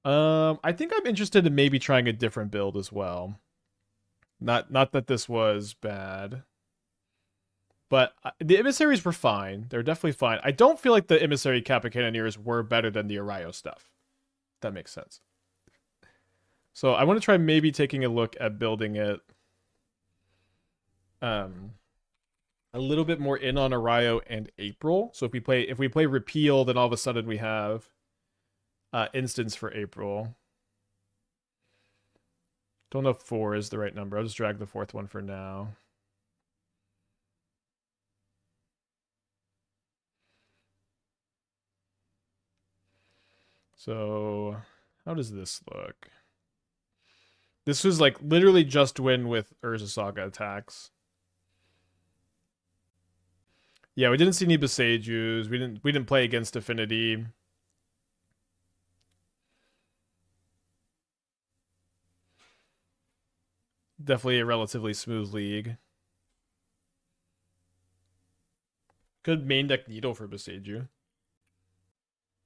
I think I'm interested in maybe trying a different build as well. Not that this was bad. But the emissaries were fine. They're definitely fine. I don't feel like the emissary Kappa Cannoneers were better than the Erayo stuff. If that makes sense. So I want to try maybe taking a look at building it a little bit more in on Erayo and April. So if we play Repeal, then all of a sudden we have instance for April. Don't know if 4 is the right number. I'll just drag the 4th one for now. So, how does this look? This was like literally just win with Urza Saga attacks. Yeah, we didn't see any Besejus. We didn't play against Affinity. Definitely a relatively smooth league. Good main deck Needle for Beseju.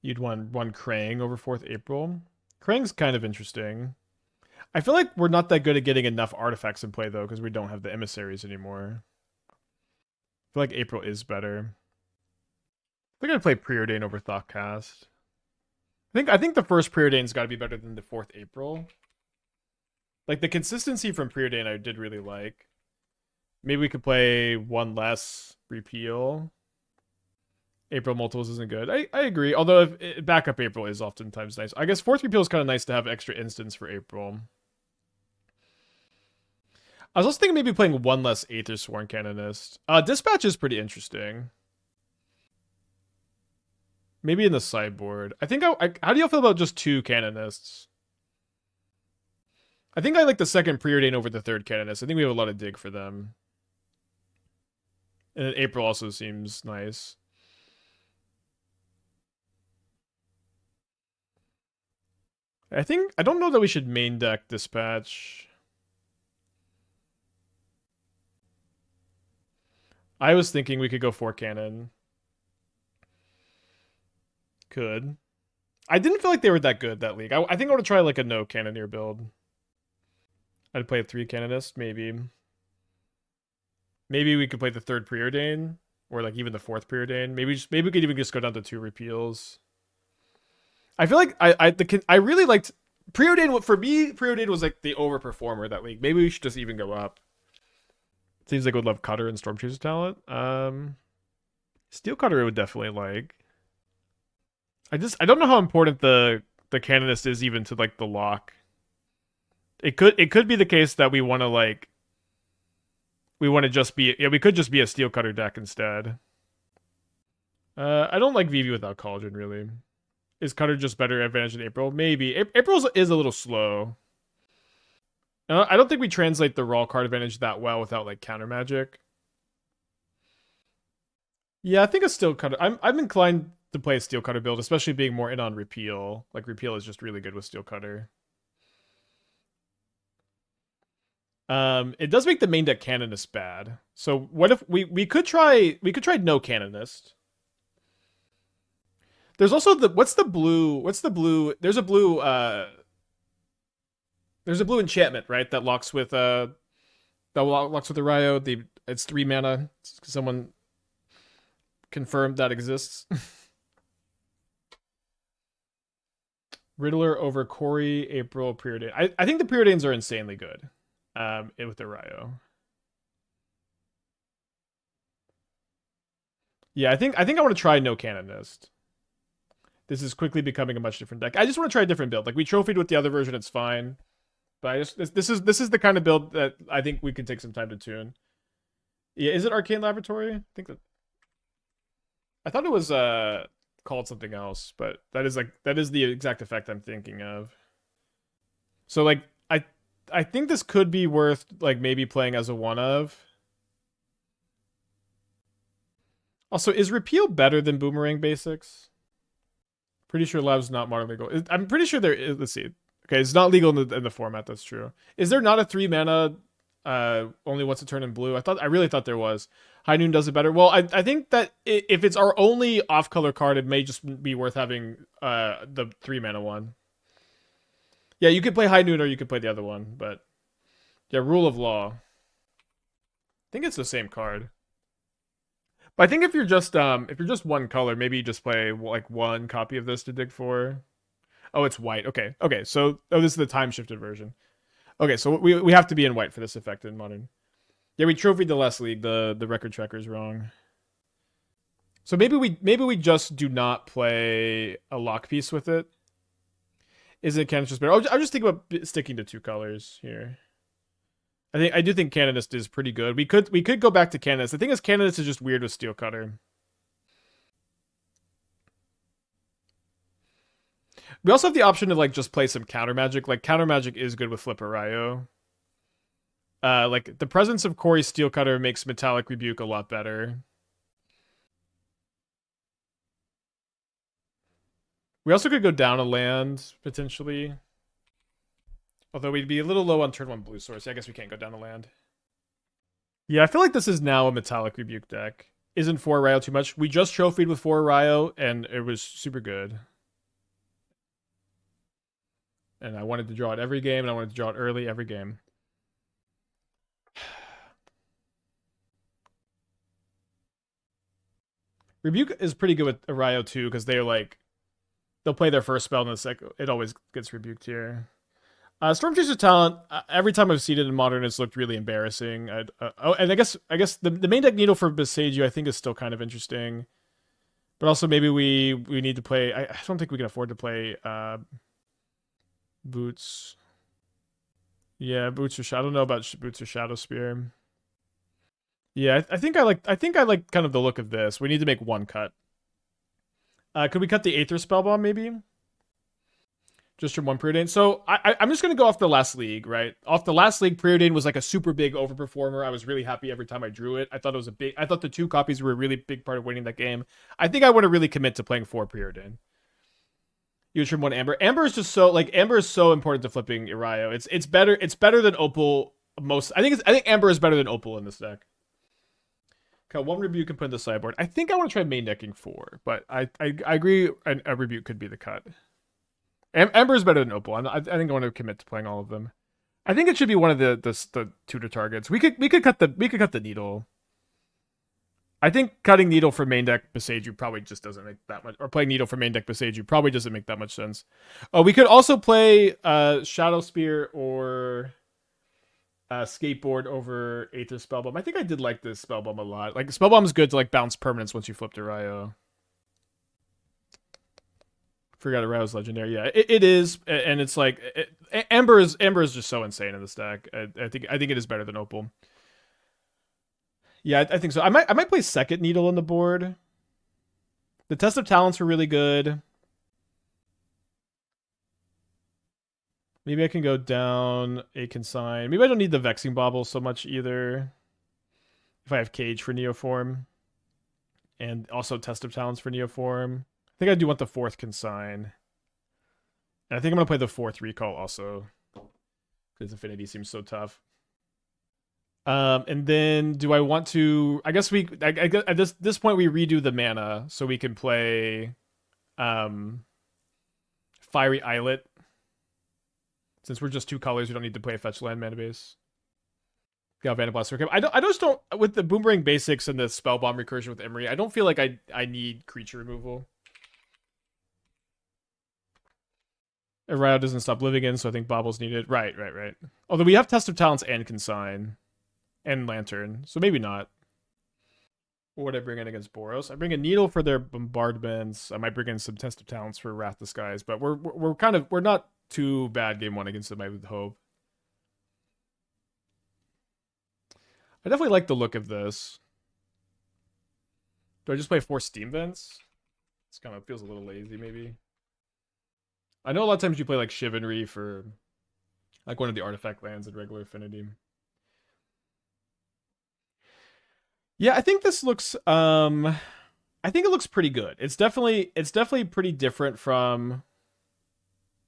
You'd want one Krang over 4th April. Krang's kind of interesting. I feel like we're not that good at getting enough artifacts in play, though, because we don't have the emissaries anymore. I feel like April is better. They're going to play Preordain over Thoughtcast. I think the first Preordain's got to be better than the 4th April. Like, the consistency from Preordain I did really like. Maybe we could play one less Repeal. April multiples isn't good. I agree. Although if backup April is oftentimes nice. I guess 4th Repeal is kind of nice to have extra instance for April. I was also thinking maybe playing one less Aether Sworn Canonist. Dispatch is pretty interesting. Maybe in the sideboard. I think how do y'all feel about just 2 Canonists? I think I like the second Preordain over the 3rd Canonist. I think we have a lot of dig for them. And then April also seems nice. I don't know that we should main deck Dispatch. I was thinking we could go 4 cannon. Could. I didn't feel like they were that good, that league. I think I want to try like a no Cannoneer build. I'd play a 3 Canonist, maybe. Maybe we could play the 3rd Preordain. Or like even the 4th Preordain. Maybe we could even just go down to 2 Repeals. I feel like I really liked Preordain. For me, Preordain was like the overperformer that league. Maybe we should just even go up. Seems like I would love Cutter and Stormchaser talent. Steel Cutter I would definitely like. I don't know how important the Canonist is even to like the Loch. It could be the case that we want to just be we could just be a Steel Cutter deck instead. I don't like Vivi without Cauldron really. Is Cutter just better advantage in April? Maybe. April is a little slow. I don't think we translate the raw card advantage that well without like counter magic. Yeah, I think a Steel Cutter. I'm inclined to play a Steel Cutter build, especially being more in on Repeal. Like Repeal is just really good with Steel Cutter. It does make the main deck Canonist bad. So what if we could try no Canonist. There's also what's the blue there's a blue enchantment, right? That locks with Erayo. It's 3 mana. Someone confirmed that exists. Riddler over Cori, April, Preordain. I think the Preordains are insanely good. With Erayo. Yeah, I think I want to try no Canonist. This is quickly becoming a much different deck. I just want to try a different build. Like we trophied with the other version, it's fine. But this is the kind of build that I think we could take some time to tune. Yeah, is it Arcane Laboratory? I thought it was called something else, but that is the exact effect I'm thinking of. So like I think this could be worth like maybe playing as a one of. Also, is Repeal better than Boomerang Basics? Pretty sure Lab's not modern legal. I'm pretty sure there is. Let's see. Okay, it's not legal in the format. That's true. Is there not a 3 mana only once a turn in blue? I really thought there was. High Noon does it better. Well, I think that if it's our only off color card, it may just be worth having the 3 mana one. Yeah, you could play High Noon or you could play the other one, but yeah, Rule of Law. I think it's the same card. But I think if you're just one color, maybe you just play like one copy of this to dig for. Oh, it's white. Okay. Okay. So this is the time shifted version. Okay, so we have to be in white for this effect in modern. Yeah, we trophied the last league. The record checker's wrong. So maybe we just do not play a lock piece with it. Is it Canonist better? I'll just think about sticking to two colors here. I do think Canonist is pretty good. We could go back to Canonist. The thing is, Canonist is just weird with Steel Cutter. We also have the option to like just play some counter magic. Like counter magic is good with Flip Erayo. Like the presence of Cori-Steel Cutter makes Metallic Rebuke a lot better. We also could go down a land potentially. Although we'd be a little low on turn 1 blue source. I guess we can't go down a land. Yeah, I feel like this is now a Metallic Rebuke deck. Isn't 4 Erayo too much? We just trophied with 4 Erayo, and it was super good. And I wanted to draw it every game, and I wanted to draw it early every game. Rebuke is pretty good with Erayo too, because they're like, they'll play their first spell, and the second, it always gets rebuked here. Stormchaser talent. Every time I've seen it in Modern, it's looked really embarrassing. And I guess the main deck Needle for Besage I think is still kind of interesting, but also maybe we need to play. I don't think we can afford to play Boots. Yeah, Boots or I don't know about Boots or Shadow Spear. Yeah, I think I like kind of the look of this. We need to make one cut. Could we cut the Aether Spellbomb maybe? Just from one Preordain. So I'm just gonna go off the last league, right? Off the last league, Preordain was like a super big overperformer. I was really happy every time I drew it. I thought the 2 copies were a really big part of winning that game. I think I want to really commit to playing 4 Preordain. You trim 1 Amber. Amber is just so Amber is so important to flipping Erayo. It's better than Opal most. I think Amber is better than Opal in this deck. Okay, 1 Rebuke can put in the sideboard. I think I want to try main decking 4, but I agree a Rebuke could be the cut. Amber is better than Opal. I think I want to commit to playing all of them. I think it should be one of the tutor targets. We could cut the Needle. I think cutting Needle for main deck Besage probably just doesn't make that much, or playing Needle for main deck Besage probably doesn't make that much sense. Oh, we could also play Shadow Spear or Skateboard over Aether Spellbomb. I think I did like this Spellbomb a lot. Like Spellbomb is good to like bounce permanents once you flip to Erayo. Forgot Erayo's legendary. Yeah, it is, and it's like Amber is just so insane in this deck. I think it is better than Opal. Yeah, I think so. I might play second Needle on the board. The Test of Talents were really good. Maybe I can go down a Consign. Maybe I don't need the Vexing Bauble so much either. If I have Cage for Neoform. And also Test of Talents for Neoform. I think I do want the 4th Consign. And I think I'm going to play the 4th Recall also. Because Affinity seems so tough. And then do I want to... I guess at this point we redo the mana. So we can play Fiery Islet. Since we're just 2 colors, we don't need to play a fetch land mana base. Galvanic Blast. I just don't... With the Boomerang Basics and the Spellbomb recursion with Emry, I don't feel like I need creature removal. Erayo doesn't stop living in, so I think Bauble's needed. Right. Although we have Test of Talents and Consign. And Lantern, so maybe not. What would I bring in against Boros? I bring a Needle for their bombardments. I might bring in some Test of Talents for Wrath the Skies, but we're not too bad game 1 against them, I would hope. I definitely like the look of this. Do I just play 4 Steam Vents? This kind of feels a little lazy, maybe. I know a lot of times you play like Chivalry for like one of the artifact lands in regular Affinity. Yeah, I think this looks I think it looks pretty good. It's definitely pretty different from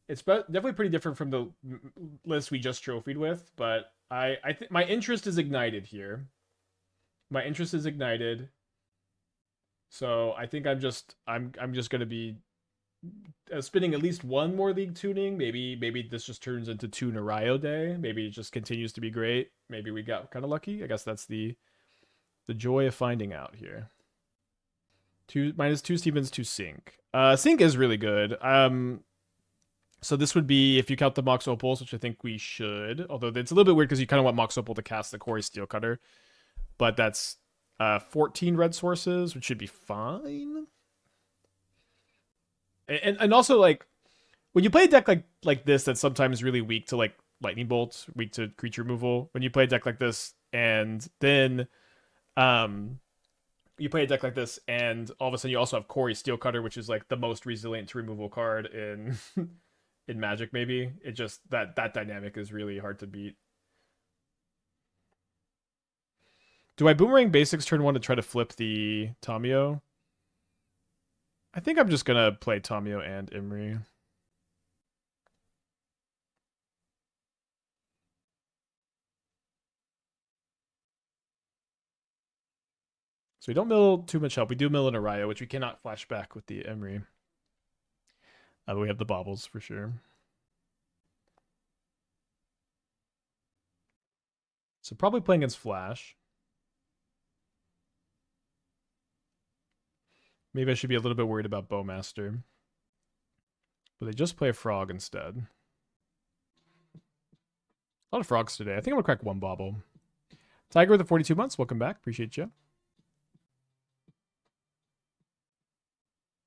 definitely pretty different from the list we just trophied with, but I think my interest is ignited here. My interest is ignited. So I think I'm just going to be spinning at least one more league tuning. Maybe this just turns into two Erayo day. Maybe it just continues to be great. Maybe we got kind of lucky. I guess that's the joy of finding out here. -2 Stevens, 2 Sync. Sync is really good. So this would be if you count the Mox Opals, which I think we should. Although it's a little bit weird because you kind of want Mox Opal to cast the Cori-Steel Cutter, but that's 14 red sources, which should be fine. And also like when you play a deck like this that's sometimes really weak to like lightning bolts, weak to creature removal. When you play a deck like this and then you play a deck like this and all of a sudden you also have Cori-Steel Cutter, which is like the most resilient to removal card in in Magic. Maybe it just that dynamic is really hard to beat. Do I Boomerang Basics turn 1 to try to flip the Tamiyo? I think I'm just gonna play Tamiyo and Emry. So we don't mill too much help. We do mill an Erayo, which we cannot flash back with the Emry. But we have the Baubles for sure. So probably playing against Flash. Maybe I should be a little bit worried about Bowmaster. But they just play a Frog instead. A lot of frogs today. I think I'm going to crack one Bauble. Tiger with the 42 months. Welcome back. Appreciate you.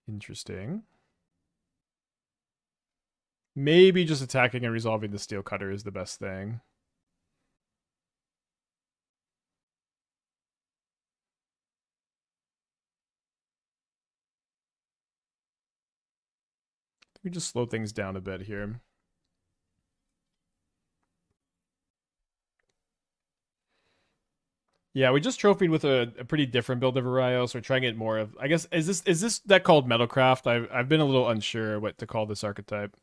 Interesting. Maybe just attacking and resolving the Steel Cutter is the best thing. We just slow things down a bit here. Yeah, we just trophied with a pretty different build of Erayo, so we're trying it more of. I guess is this deck called Metalcraft? I've been a little unsure what to call this archetype.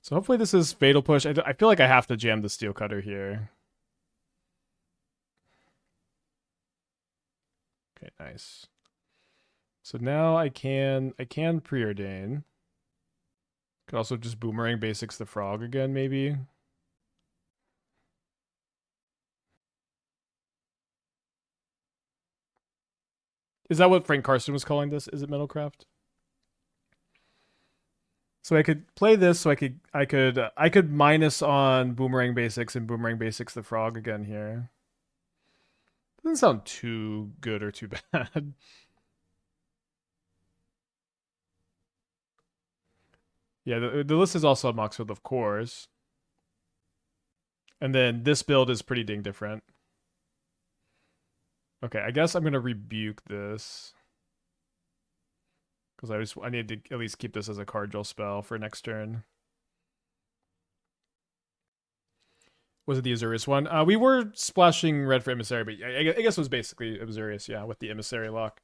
So hopefully this is Fatal Push. I feel like I have to jam the Steel Cutter here. Okay, nice. So now I can Preordain. Could also just Boomerang Basics the Frog again, maybe. Is that what Frank Carson was calling this? Is it Metalcraft? So I could play this. So I could minus on Boomerang Basics and Boomerang Basics the Frog again here. Doesn't sound too good or too bad. Yeah, the list is also on Moxfield, of course. And then this build is pretty dang different. Okay, I guess I'm gonna rebuke this. Because I need to at least keep this as a card draw spell for next turn. Was it the Azurius one? We were splashing red for Emissary, but I guess it was basically Azurius, yeah, with the Emissary lock.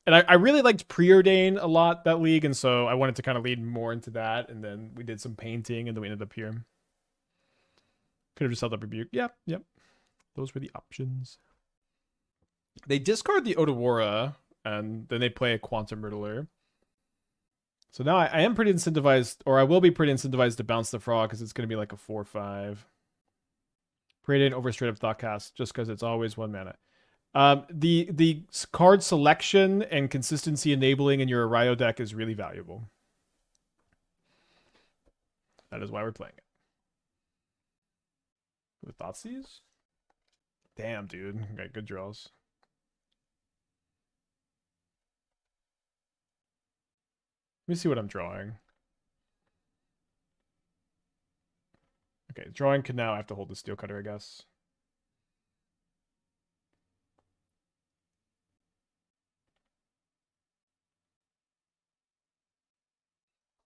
And I really liked Preordain a lot, that league, and so I wanted to kind of lead more into that, and then we did some painting, and then we ended up here. Could have just held up Rebuke. Yep. Those were the options. They discard the Otawara, and then they play a Quantum Riddler. So now I am pretty incentivized, or I will be pretty incentivized to bounce the Frog, because it's going to be like a 4/5. Preordain over straight up Thoughtcast, just because it's always 1 mana. The card selection and consistency enabling in your Erayo deck is really valuable. That is why we're playing it. With Thoughtseize? Damn, dude. Okay, good draws. Let me see what I'm drawing. Okay, drawing can now I have to hold the Steel Cutter, I guess.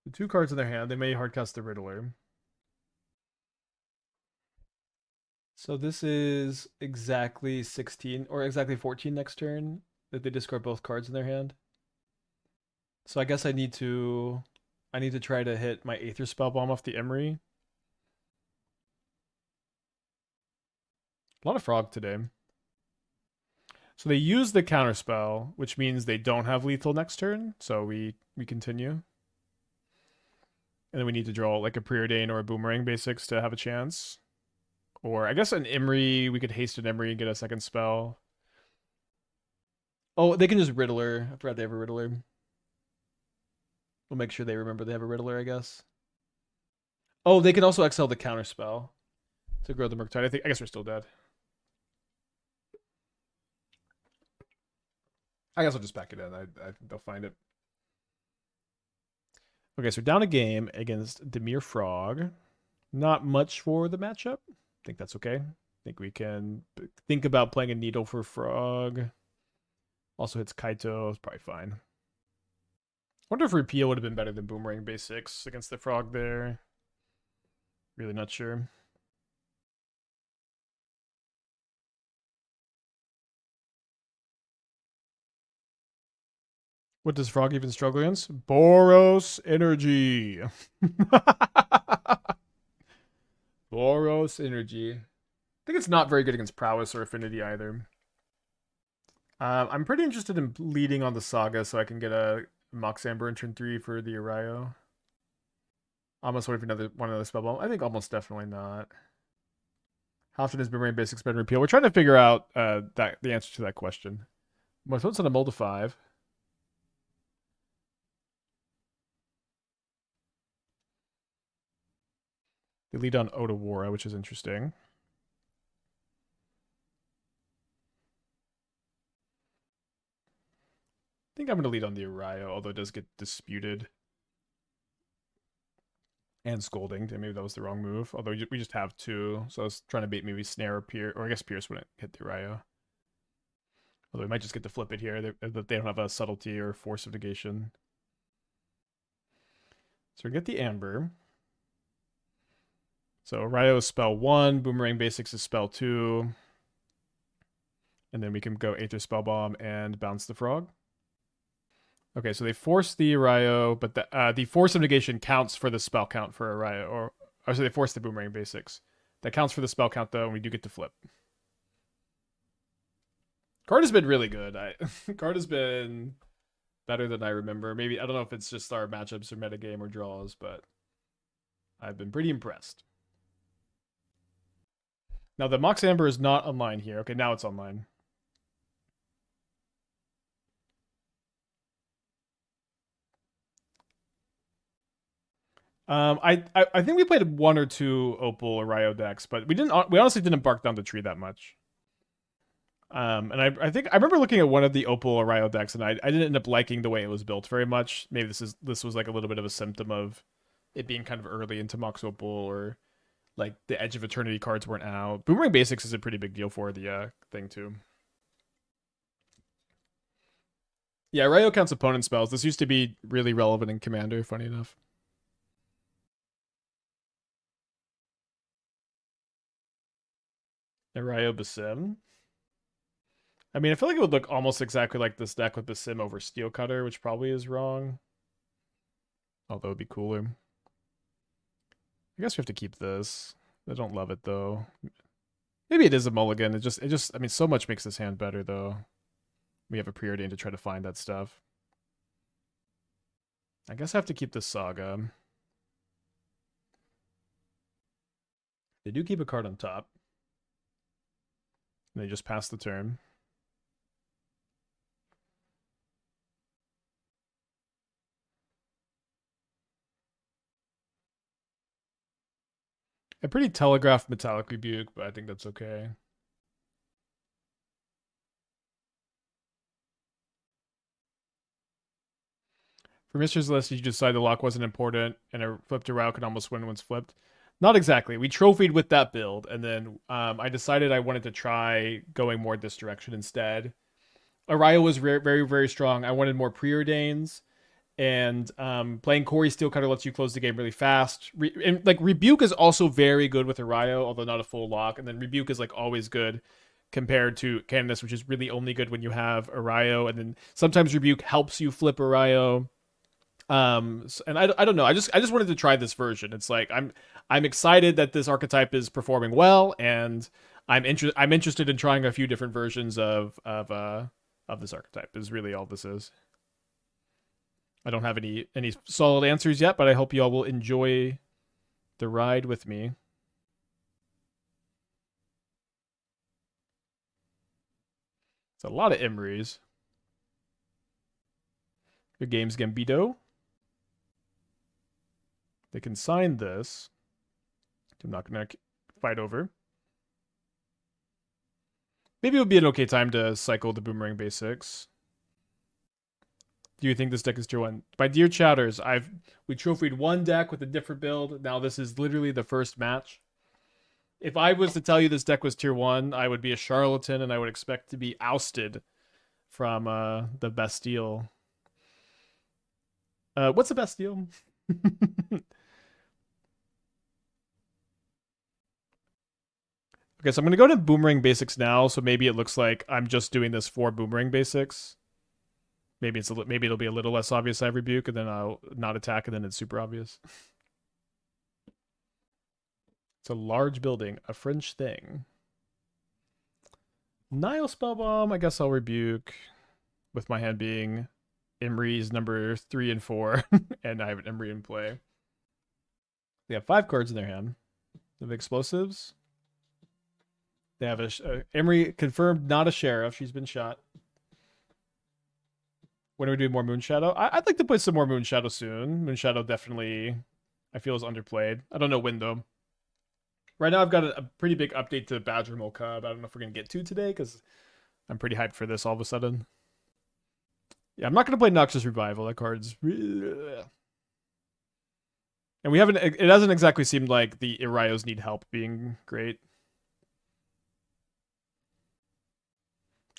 The 2 cards in their hand, they may hardcast the Riddler. So this is exactly 16 or exactly 14 next turn that they discard both cards in their hand. So I guess I need to try to hit my Aether Spellbomb off the Emry. A lot of Frog today. So they use the counterspell, which means they don't have lethal next turn. So we continue. And then we need to draw like a Preordain or a Boomerang Basics to have a chance. Or I guess an Emry. We could haste an Emry and get a second spell. Oh, they can just Riddler. I forgot they have a Riddler. We'll make sure they remember they have a Riddler, I guess. Oh, they can also exile the counterspell to grow the Murktide. I guess we're still dead. I guess I'll just back it in. I think they'll find it. Okay, so we're down a game against Dimir Frog. Not much for the matchup. I think that's okay. I think we can think about playing a Needle for Frog. Also hits Kaito. It's probably fine. I wonder if Repeal would have been better than Boomerang Basics against the Frog there. Really not sure. What does Frog even struggle against? Boros Energy. Boros Energy. I think it's not very good against Prowess or Affinity either. I'm pretty interested in leading on the Saga so I can get a Mox Amber in turn 3 for the Erayo. Almost waiting for another Spellbomb. I think almost definitely not. How often is Boomerang Basics better than Repeal? We're trying to figure out the answer to that question. My thoughts on a mold of 5. They lead on Otawara, which is interesting. I think I'm going to lead on the Erayo, although it does get disputed. And Scolding. Maybe that was the wrong move. Although we just have 2. So I was trying to bait maybe Snare or Pierce. Or I guess Pierce wouldn't hit the Erayo. Although we might just get to flip it here. They don't have a Subtlety or Force of Negation. So we get the Amber. So Erayo is spell 1. Boomerang Basics is spell 2. And then we can go Aether Spellbomb and bounce the Frog. Okay, so they force the Erayo, but the Force of Negation counts for the spell count for Erayo. Or so they force the Boomerang Basics. That counts for the spell count, though, and we do get to flip. Card has been really good. Card has been better than I remember. Maybe, I don't know if it's just our matchups or metagame or draws, but I've been pretty impressed. Now, the Mox Amber is not online here. Okay, now it's online. I think we played 1 or 2 Opal Erayo decks, but we honestly didn't bark down the tree that much. And I think I remember looking at one of the Opal Erayo decks, and I didn't end up liking the way it was built very much. Maybe this was like a little bit of a symptom of it being kind of early into Mox Opal, or like the Edge of Eternity cards weren't out. Boomerang Basics is a pretty big deal for the thing too. Yeah, Erayo counts opponent spells. This used to be really relevant in Commander, funny enough. Erayo Basim. I mean, I feel like it would look almost exactly like this deck with Basim over Steel Cutter, which probably is wrong. Although it would be cooler. I guess we have to keep this. I don't love it though. Maybe it is a mulligan. It just I mean, so much makes this hand better though. We have a Preordain to try to find that stuff. I guess I have to keep the Saga. They do keep a card on top. And they just pass the turn. A pretty telegraphed Metallic Rebuke, but I think that's okay. For Mishra's list, you decide the Loch wasn't important, and a flipped Erayo could almost win once flipped. Not exactly. We trophied with that build, and then I decided I wanted to try going more this direction instead. Erayo was very, very, very strong. I wanted more Preordains, and playing Cori-Steel Cutter lets you close the game really fast. And like Rebuke is also very good with Erayo, although not a full lock. And then Rebuke is like always good compared to Candace, which is really only good when you have Erayo. And then sometimes Rebuke helps you flip Erayo. And I don't know. I just wanted to try this version. It's like I'm excited that this archetype is performing well, and I'm interested in trying a few different versions of this archetype. Is really all this is. I don't have any solid answers yet, but I hope you all will enjoy the ride with me. It's a lot of Emrys. Good games, Gambito. They can sign this. I'm not going to fight over. Maybe it would be an okay time to cycle the Boomerang Basics. Do you think this deck is tier 1? My dear chatters, we trophied one deck with a different build. Now this is literally the first match. If I was to tell you this deck was tier 1, I would be a charlatan and I would expect to be ousted from the Bastille. What's the Bastille? Okay, so I'm going to go to Boomerang Basics now, so maybe it looks like I'm just doing this for Boomerang Basics. Maybe it'll be a little less obvious I rebuke, and then I'll not attack, and then it's super obvious. It's a large building, a French thing. Nile Spellbomb, I guess I'll rebuke, with my hand being Emry's number 3 and 4, and I have an Emry in play. They have 5 cards in their hand. They have explosives. They have Emry confirmed not a sheriff. She's been shot. When are we doing more Moonshadow? I'd like to put some more Moonshadow soon. Moonshadow definitely, I feel, is underplayed. I don't know when, though. Right now, I've got a pretty big update to Badger Mole Cub. I don't know if we're going to get to today, because I'm pretty hyped for this all of a sudden. Yeah, I'm not going to play Noxious Revival. That card's... And we haven't... It hasn't exactly seemed like the Erayos need help being great.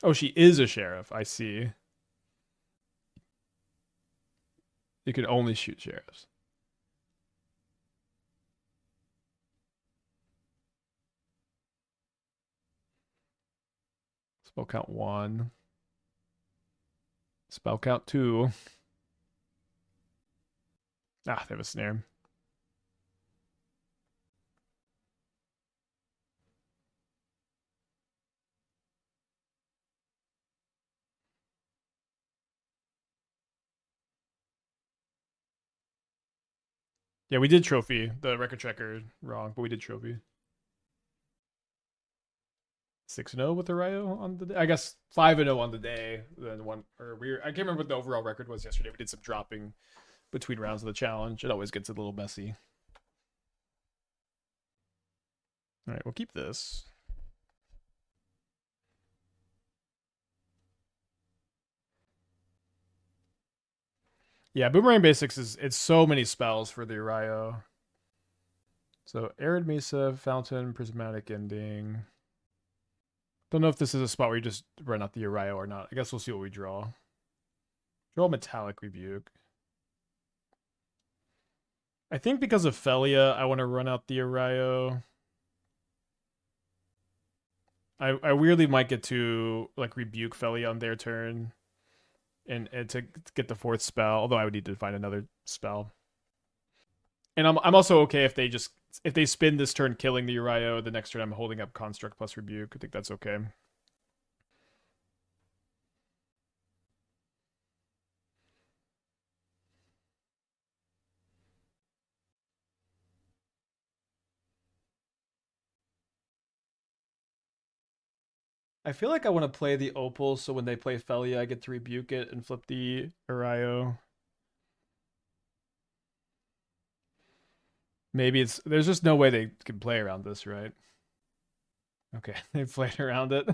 Oh, she is a sheriff. I see. You can only shoot sheriffs. Spell count 1. Spell count 2. Ah, they have a snare. Yeah, we did trophy the record checker wrong, but we did trophy. 6-0 with Erayo on the day. I guess 5-0 on the day. Then I can't remember what the overall record was yesterday. We did some dropping between rounds of the challenge. It always gets a little messy. All right, we'll keep this. Yeah, Boomerang Basics it's so many spells for the Erayo. So Arid Mesa, Fountain, Prismatic Ending. Don't know if this is a spot where you just run out the Erayo or not. I guess we'll see what we draw. Draw Metallic Rebuke. I think because of Felia, I want to run out the Erayo. I weirdly might get to like rebuke Felia on their turn. And to get the 4th spell, although I would need to find another spell. And I'm also okay if they spin this turn killing the Erayo, the next turn I'm holding up Construct plus Rebuke. I think that's okay. I feel like I want to play the Opal, so when they play Felia, I get to rebuke it and flip the Erayo. Maybe there's just no way they can play around this, right? Okay, they played around it.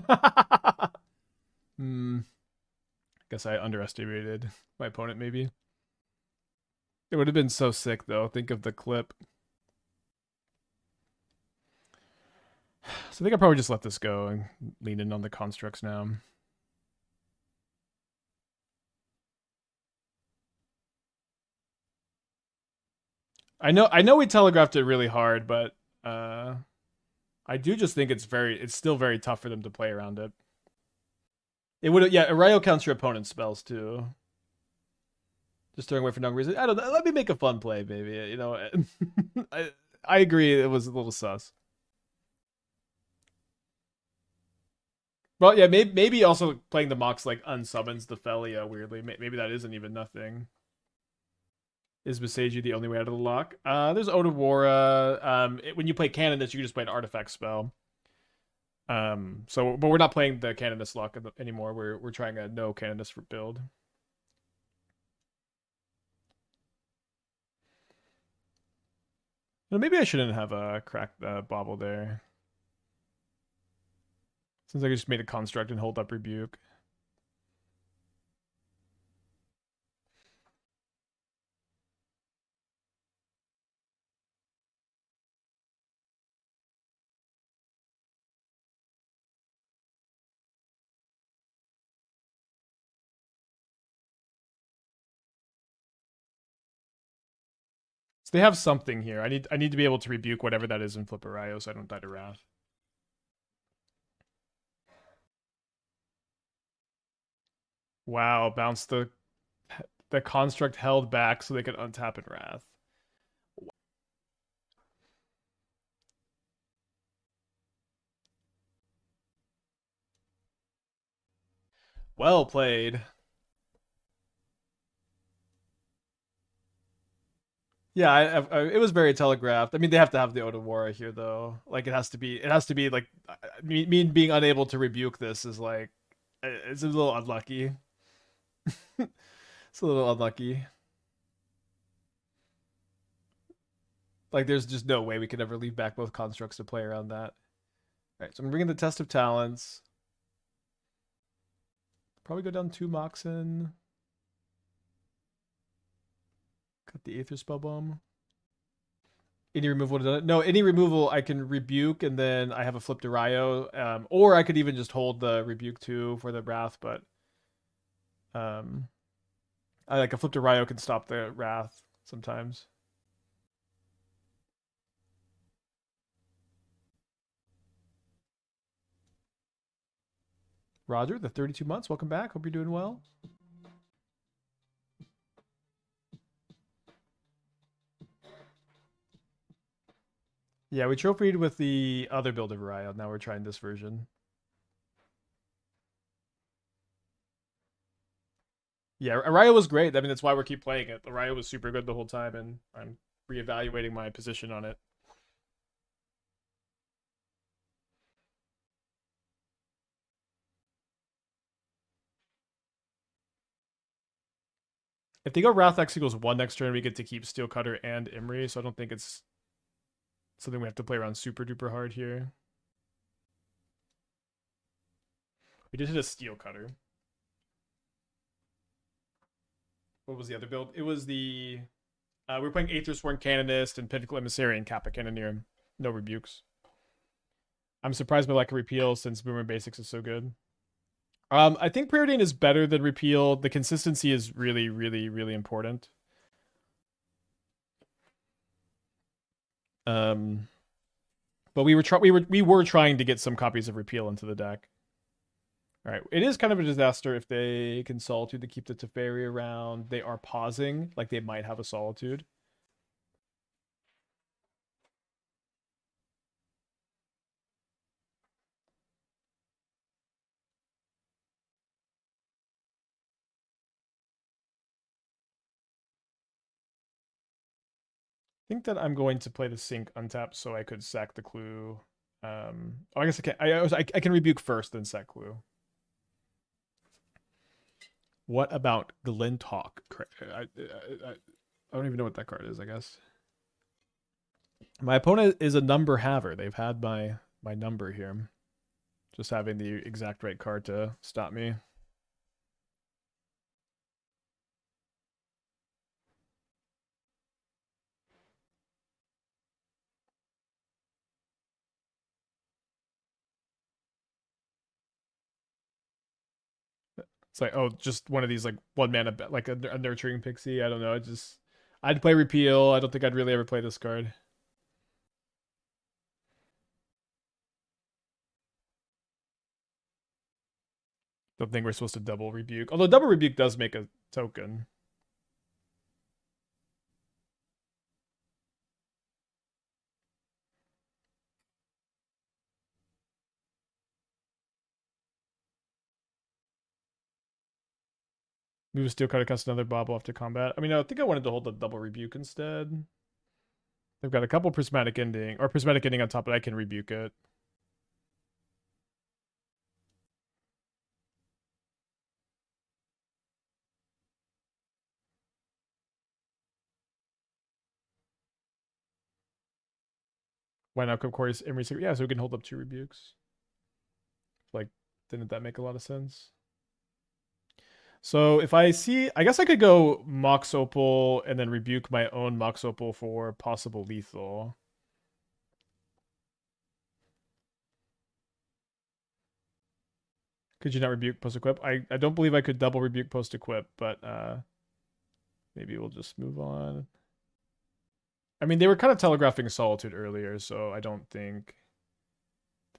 Guess I underestimated my opponent, maybe. It would have been so sick, though. Think of the clip. So I think I'll probably just let this go and lean in on the constructs now. I know we telegraphed it really hard, but I do just think it's still very tough for them to play around it. It would, yeah, Erayo counts your opponent's spells too. Just throwing away for no reason. I don't know. Let me make a fun play, maybe. You know, I agree. It was a little sus. Well, yeah, maybe also playing the Mox like unsummons the Felia weirdly. Maybe that isn't even nothing. Is Visagia the only way out of the lock? There's Otawara. When you play Canonist, you can just play an artifact spell. But we're not playing the Canonist lock anymore. We're trying a no Canonist build. Well, maybe I shouldn't have cracked the Bauble there. Seems like I just made a construct and hold up Rebuke. So they have something here. I need to be able to rebuke whatever that is and flip Erayo so I don't die to Wrath. Wow, bounce the construct held back so they could untap in Wrath. Well played. Yeah, it was very telegraphed. I mean, they have to have the Otawara here, though. Like, it has to be like me being unable to rebuke this is like it's a little unlucky. It's a little unlucky. Like, there's just no way we could ever leave back both constructs to play around that. All right, so I'm bringing the Test of Talents. Probably go down 2 Moxen. Cut the Aether Spellbomb. Any removal? No, any removal I can rebuke, and then I have a flip to Erayo. Or I could even just hold the rebuke 2 for the Wrath, but I like a flip to Erayo can stop the Wrath sometimes. Roger, the 32 months. Welcome back. Hope you're doing well. Yeah, we trophied with the other build of Erayo. Now we're trying this version. Yeah, Erayo was great. I mean, that's why we keep playing it. Erayo was super good the whole time, and I'm reevaluating my position on it. If they go Wrath X equals 1 next turn, we get to keep Steel Cutter and Emry, so I don't think it's something we have to play around super duper hard here. We did hit a Steel Cutter. What was the other build? It was the... we were playing Aether Sworn Canonist and Pinnacle Emissary and Kappa Cannoneer. No rebukes. I'm surprised by lack of repeal since Boomerang Basics is so good. I think Preordain is better than repeal. The consistency is really, really, really important. But we were trying to get some copies of repeal into the deck. All right, it is kind of a disaster if they can Solitude to keep the Teferi around. They are pausing, like they might have a Solitude. I think that I'm going to play the Sync untap so I could sack the Clue. Oh, I guess I can. I can rebuke first, then sack Clue. What about Glinthawk? I don't even know what that card is, I guess. My opponent is a number haver. They've had my number here. Just having the exact right card to stop me. It's like, oh, just one of these like 1-mana, like a nurturing pixie. I don't know. I'd play repeal. I don't think I'd really ever play this card. Don't think we're supposed to double rebuke. Although double rebuke does make a token. Move a Steel Cutter, cast another Bauble after combat. I mean, I think I wanted to hold the double Rebuke instead. They've got a couple Prismatic Ending, or Prismatic Ending on top, but I can Rebuke it. Why not go Corey's Emry? Yeah, so we can hold up 2 Rebukes. Like, didn't that make a lot of sense? So if I see, I guess I could go Mox Opal and then Rebuke my own Mox Opal for possible lethal. Could you not Rebuke post-equip? I don't believe I could double Rebuke post-equip, but maybe we'll just move on. I mean, they were kind of telegraphing Solitude earlier, so I don't think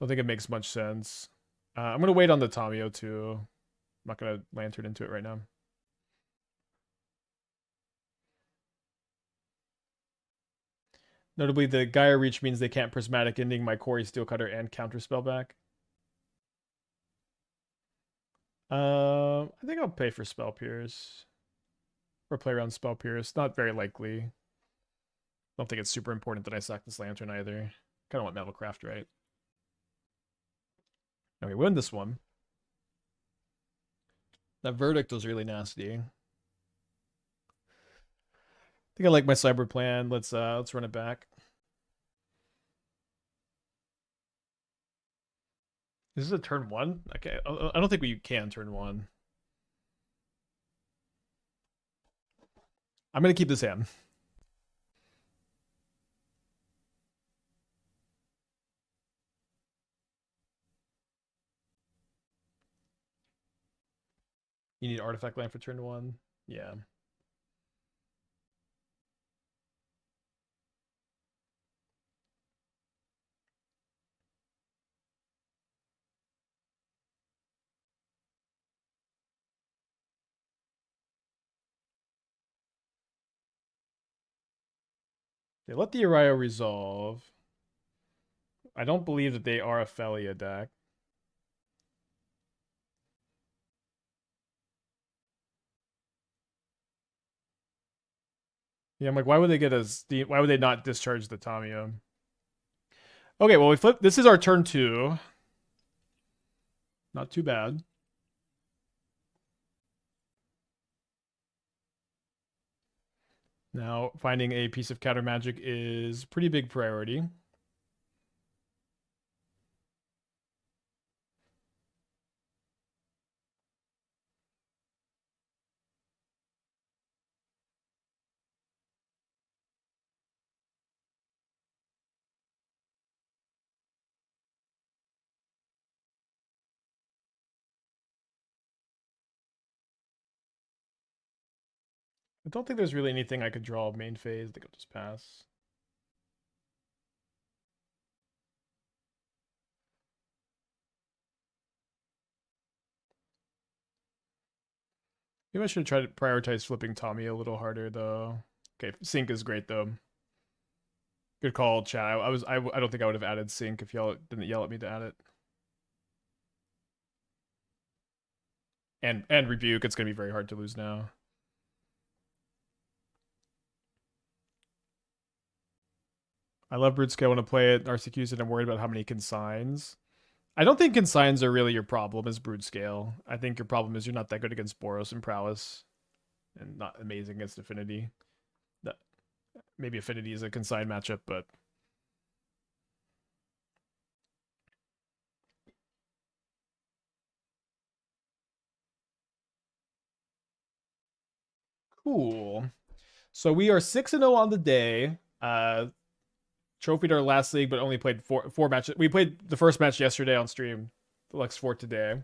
it makes much sense. I'm gonna wait on the Tamiyo too. I'm not gonna Lantern into it right now. Notably, the Gaia Reach means they can't Prismatic Ending my Cori-Steel Cutter and Counterspell back. I think I'll pay for Spell Pierce. Or play around Spell Pierce. Not very likely. Don't think it's super important that I sack this Lantern either. Kind of want Metalcraft, right? Okay, we win this one. That Verdict was really nasty. I think I like my Cyber plan. Let's run it back. This is a turn 1? Okay, I don't think we can turn 1. I'm gonna keep this hand. You need Artifact land for turn 1? Yeah. They let the Erayo resolve. I don't believe that they are a Felia deck. Yeah, I'm like, why would they get why would they not discharge the Tamiyo? Okay, well we flip. This is our turn 2. Not too bad. Now, finding a piece of counter magic is pretty big priority. I don't think there's really anything I could draw main phase. I think I'll just pass. Maybe I should try to prioritize flipping Tommy a little harder, though. Okay, Sync is great, though. Good call, chat. I don't think I would have added Sync if y'all didn't yell at me to add it. And Rebuke, it's gonna be very hard to lose now. I love Brute I want to play it. RCQs and I'm worried about how many consigns. I don't think consigns are really your problem as Brood Scale. I think your problem is you're not that good against Boros and Prowess. And not amazing against Affinity. That maybe Affinity is a consign matchup, but cool. So we are 6-0 on the day. Trophied our last league, but only played four matches. We played the first match yesterday on stream. The Lux 4 today.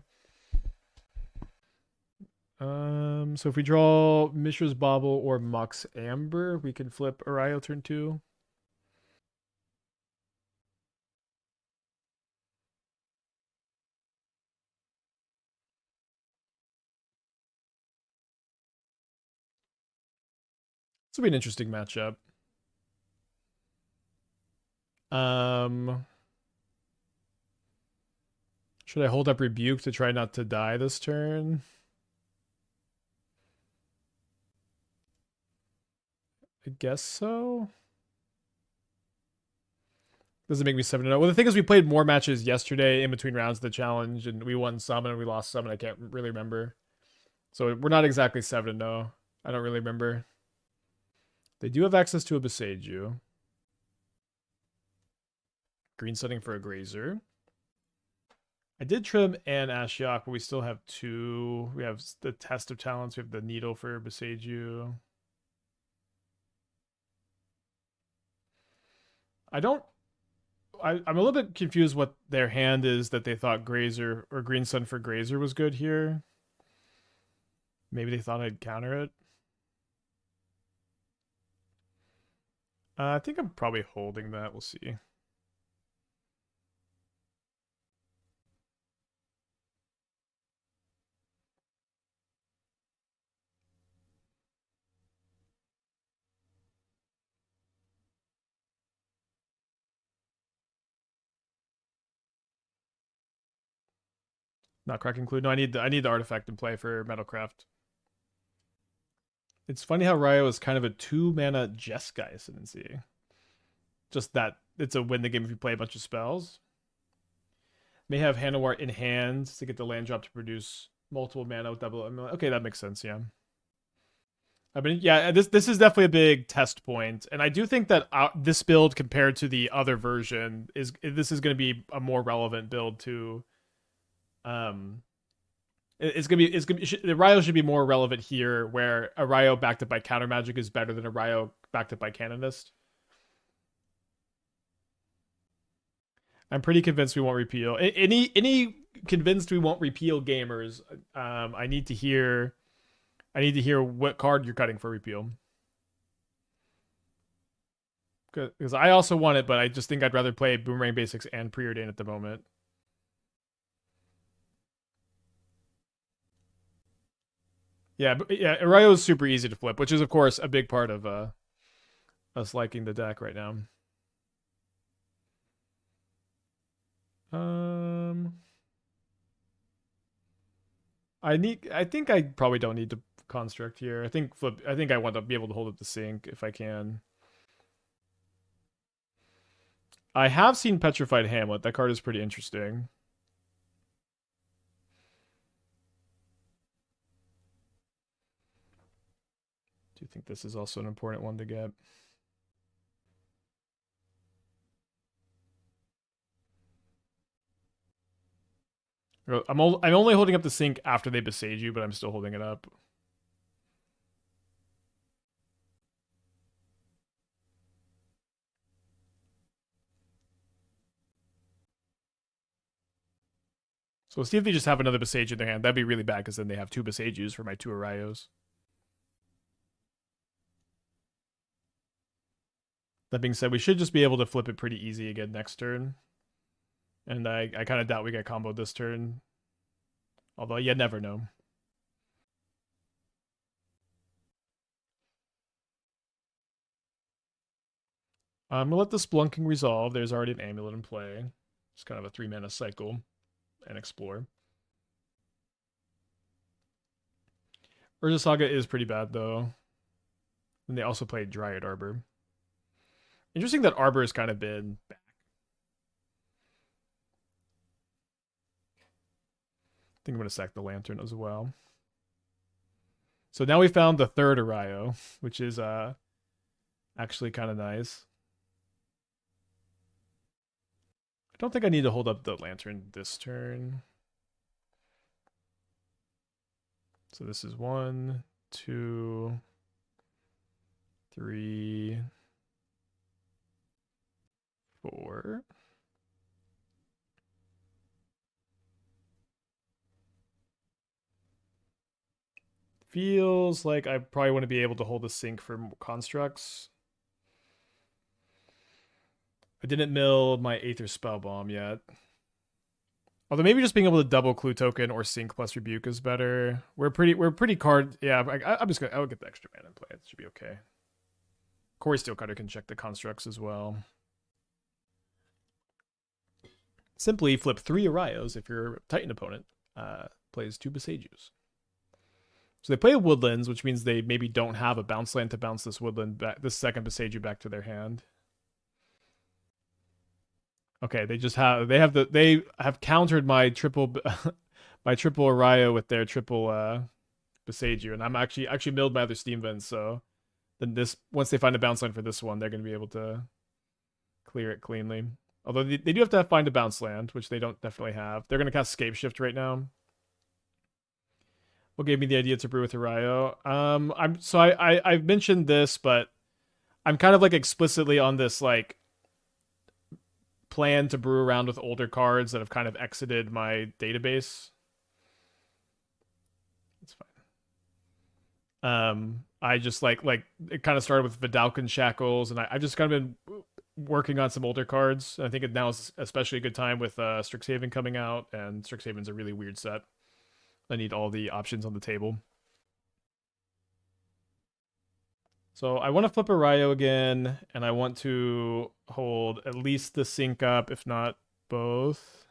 So if we draw Mishra's Bauble or Mox Amber, we can flip Erayo turn 2. This will be an interesting matchup. Should I hold up Rebuke to try not to die this turn? I guess so. Doesn't make me 7-0. Well, the thing is, we played more matches yesterday in between rounds of the challenge, and we won some and we lost some, and I can't really remember. So we're not exactly 7-0. I don't really remember. They do have access to a Beseiju. Green setting for a Grazer. I did trim an Ashiok, but we still have two. We have the Test of Talents. We have the Needle for Beseiju. I'm a little bit confused what their hand is that they thought Grazer or Green Sun for Grazer was good here. Maybe they thought I'd counter it. I think I'm probably holding that. We'll see. Not crack include. No, I need the artifact in play for Metalcraft. It's funny how Ryo is kind of a 2-mana Jeskai Ascendancy. Just that it's a win the game if you play a bunch of spells. May have Hanowar in hand to get the land drop to produce multiple mana with double. Okay, that makes sense. Yeah. I mean, yeah, this is definitely a big test point, and I do think that this build compared to the other version is going to be a more relevant build to. The Ryo should be more relevant here, where a Ryo backed up by counter magic is better than a Ryo backed up by Canonist. I'm pretty convinced we won't repeal. Any convinced we won't repeal gamers. I need to hear what card you're cutting for repeal. Because I also want it, but I just think I'd rather play Boomerang Basics and Preordain at the moment. Yeah, Erayo is super easy to flip, which is of course a big part of us liking the deck right now. I think I probably don't need to construct here. I think I want to be able to hold up the sink if I can. I have seen Petrified Hamlet. That card is pretty interesting. Do you think this is also an important one to get? I'm only holding up the sink after they Besage you, but I'm still holding it up. So we'll see if they just have another Besage in their hand. That'd be really bad because then they have two Besages for my two Erayos. That being said, we should just be able to flip it pretty easy again next turn. And I kind of doubt we get comboed this turn. Although you never know. I'm gonna let the Splunking resolve. There's already an Amulet in play. It's kind of a 3-mana cycle. And explore. Urza Saga is pretty bad though. And they also played Dryad Arbor. Interesting that Arbor has kind of been back. I think I'm going to sack the Lantern as well. So now we found the third Erayo, which is actually kind of nice. I don't think I need to hold up the Lantern this turn. So this is 1, 2, 3, 4. Feels like I probably want to be able to hold a sink for constructs. I didn't mill my Aether Spellbomb yet. Although maybe just being able to double Clue Token or Sink plus Rebuke is better. We're pretty card. Yeah, I'll get the extra mana in play. It should be okay. Cori-Steel Cutter can check the constructs as well. Simply flip 3 Erayos if your Titan opponent plays 2 Besagers. So they play woodlands, which means they maybe don't have a bounce land to bounce this woodland back, this second Boseiju back to their hand. Okay, they have countered my triple my triple Erayo with their triple Boseiju, and I'm actually milled my other steam vents, so then this once they find a bounce line for this one, they're gonna be able to clear it cleanly. Although they do have to find a bounce land, which they don't definitely have. They're gonna cast Scape Shift right now. What gave me the idea to brew with Erayo? I've mentioned this, but I'm kind of like explicitly on this like plan to brew around with older cards that have kind of exited my database. It's fine. I just like it kind of started with Vidalcan Shackles, and I've just kind of been working on some older cards. I think now is especially a good time with Strixhaven coming out, and Strixhaven's a really weird set. I need all the options on the table. So I want to flip Erayo again, and I want to hold at least the sync up, if not both.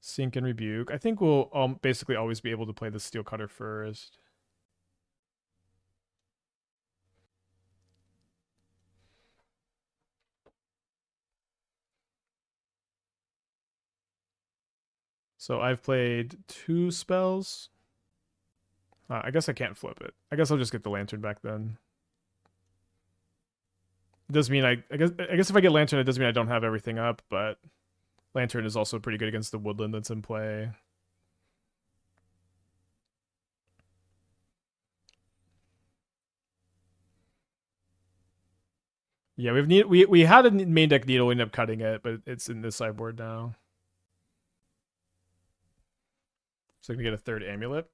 Sync and Rebuke. I think we'll basically always be able to play the Steel Cutter first. So I've played 2 spells. I guess I can't flip it. I guess I'll just get the Lantern back then. It does mean I guess if I get Lantern, it does mean I don't have everything up, but Lantern is also pretty good against the woodland that's in play. Yeah, we had a main deck Needle, we ended up cutting it, but it's in this sideboard now. So I can get a 3rd Amulet.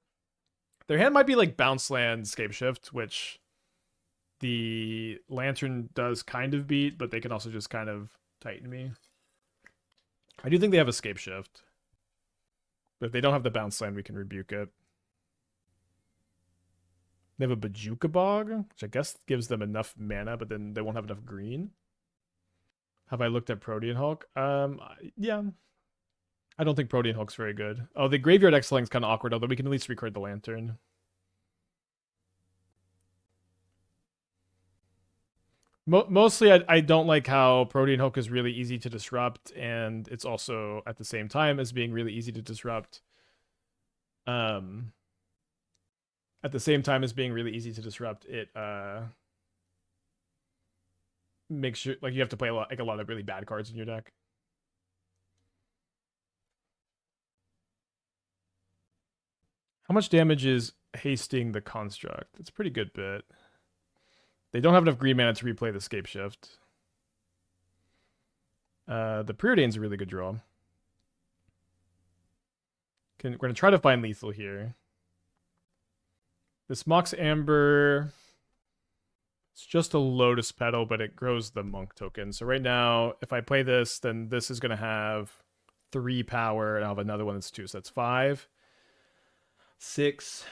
Their hand might be like Bounce Land, Scape Shift, which the Lantern does kind of beat, but they can also just kind of tighten me. I do think they have a Scape Shift. But if they don't have the Bounce Land, we can Rebuke it. They have a Bajuka Bog, which I guess gives them enough mana, but then they won't have enough green. Have I looked at Protean Hulk? Yeah. I don't think Protean Hulk's very good. Oh, the Graveyard X-Ling's kind of awkward, although we can at least record the Lantern. Mostly, I don't like how Protean Hulk is really easy to disrupt, and it's also at the same time as being really easy to disrupt. At the same time as being really easy to disrupt, it makes sure like you have to play a lot of really bad cards in your deck. How much damage is hasting the construct? It's a pretty good bit. They don't have enough green mana to replay the Scape Shift. The Preordain's a really good draw. We're going to try to find lethal here. This Mox Amber, it's just a Lotus Petal, but it grows the Monk token. So right now, if I play this, then this is going to have 3 power, and I'll have another one that's 2, so that's 5. 6.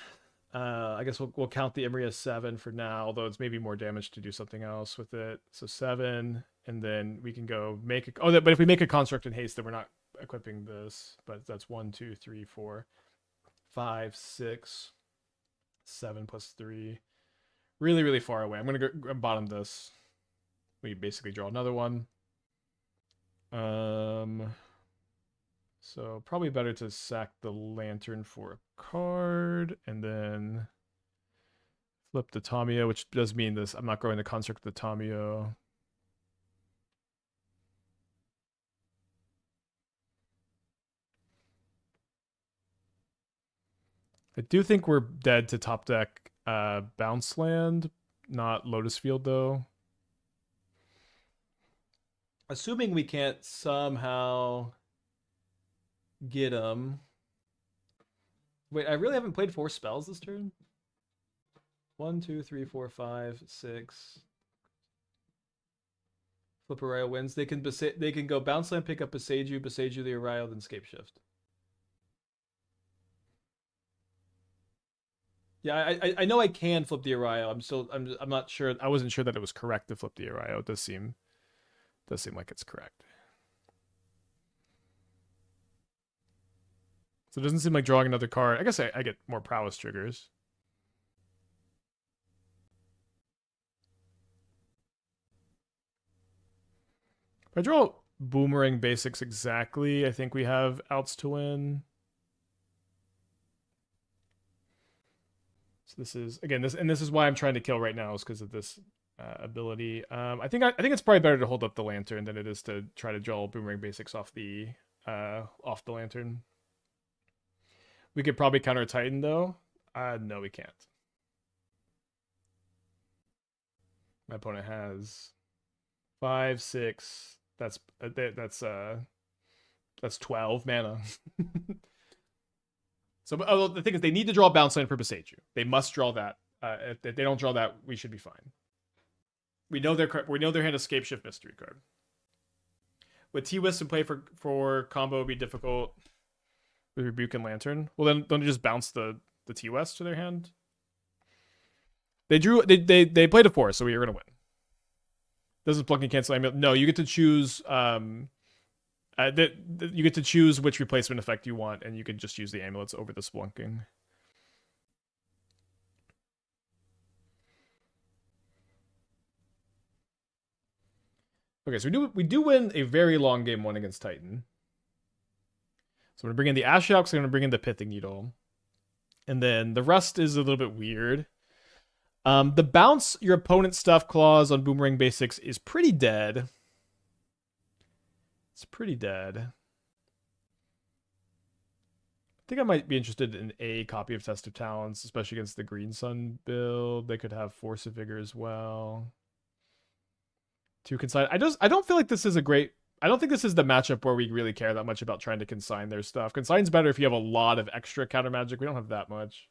I guess we'll count the Emry as 7 for now, although it's maybe more damage to do something else with it. So 7, and then we can go make a... Oh, but if we make a construct in haste, then we're not equipping this. But that's 1, 2, 3, 4, 5, 6, 7 plus 3. Really, really far away. I'm going to go bottom this. We basically draw another one. So probably better to sack the Lantern for a card and then flip the Tamiyo, which does mean this. I'm not growing the construct with the Tamiyo. I do think we're dead to top deck Bounce Land, not Lotus Field though. Assuming we can't somehow get him. Wait, I really haven't played 4 spells this turn. 1, 2, 3, 4, 5, 6. Flip Erayo wins. They can go Bounce Land, pick up Boseiju the Erayo, then Scape Shift. Yeah, I know I can flip the Erayo. I'm not sure. I wasn't sure that it was correct to flip the Erayo. It does seem like it's correct. So it doesn't seem like drawing another card. I guess I get more prowess triggers. If I draw Boomerang Basics exactly, I think we have outs to win. So this is again this is why I'm trying to kill right now, is because of this ability. I think it's probably better to hold up the lantern than it is to try to draw Boomerang Basics off the lantern. We could probably counter Titan though. No, we can't. My opponent has 5, 6. That's 12 mana. So the thing is, they need to draw a bounce land for Beseiju. They must draw that. If they don't draw that, we should be fine. We know their hand escape shift mystery card. With T-Wisp and play for combo would be difficult with Rebuke and Lantern. Well, then don't you just bounce the T-West to their hand? They played a 4, so we are gonna win. Doesn't plug and cancel amulet. No, you get to choose. You get to choose which replacement effect you want, and you can just use the amulets over the splunking. Okay, so we do win a very long game 1 against Titan. So I'm gonna bring in the Ashiok, so I'm gonna bring in the Pithing Needle, and then the rest is a little bit weird. The bounce your opponent's stuff clause on Boomerang Basics is pretty dead. It's pretty dead. I think I might be interested in a copy of Test of Talents, especially against the Green Sun build. They could have Force of Vigor as well. 2 Consign. I don't feel like this is a great... I don't think this is the matchup where we really care that much about trying to consign their stuff. Consign's better if you have a lot of extra counter magic. We don't have that much.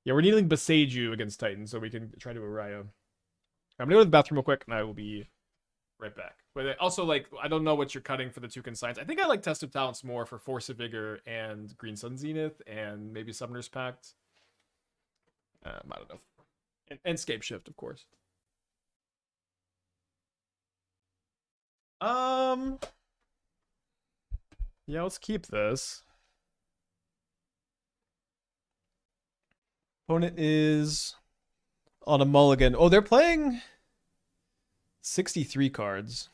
Yeah, we're needing Beseiju against Titan, so we can try to Erayo. I'm gonna go to the bathroom real quick, and I will be right back. But also, like, I don't know what you're cutting for the 2 consigns. I think I like Test of Talents more for Force of Vigor and Green Sun Zenith and maybe Summoner's Pact. I don't know. And Scape Shift, of course. Yeah, let's keep this. Opponent is on a mulligan. Oh, they're playing 63 cards.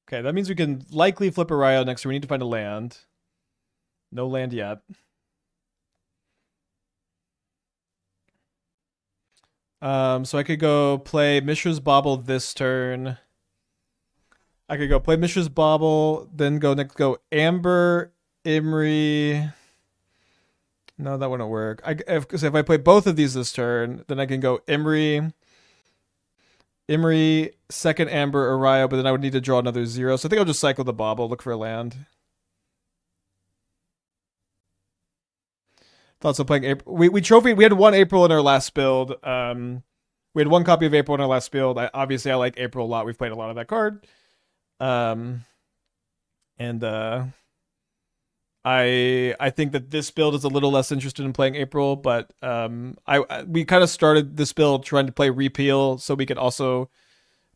Okay, that means we can likely flip Erayo next turn. We need to find a land. No land yet. So I could go play Mishra's Bauble this turn. I could go play Mishra's Bauble, then go Amber, Emry. No, that wouldn't work. Because if I play both of these this turn, then I can go Emry, second Amber, Erayo, but then I would need to draw another 0. So I think I'll just cycle the Bauble, look for a land. Thoughts of playing April. We had 1 April in our last build. We had 1 copy of April in our last build. Obviously, I like April a lot. We've played a lot of that card. I think that this build is a little less interested in playing April, but we kind of started this build trying to play Repeal so we could also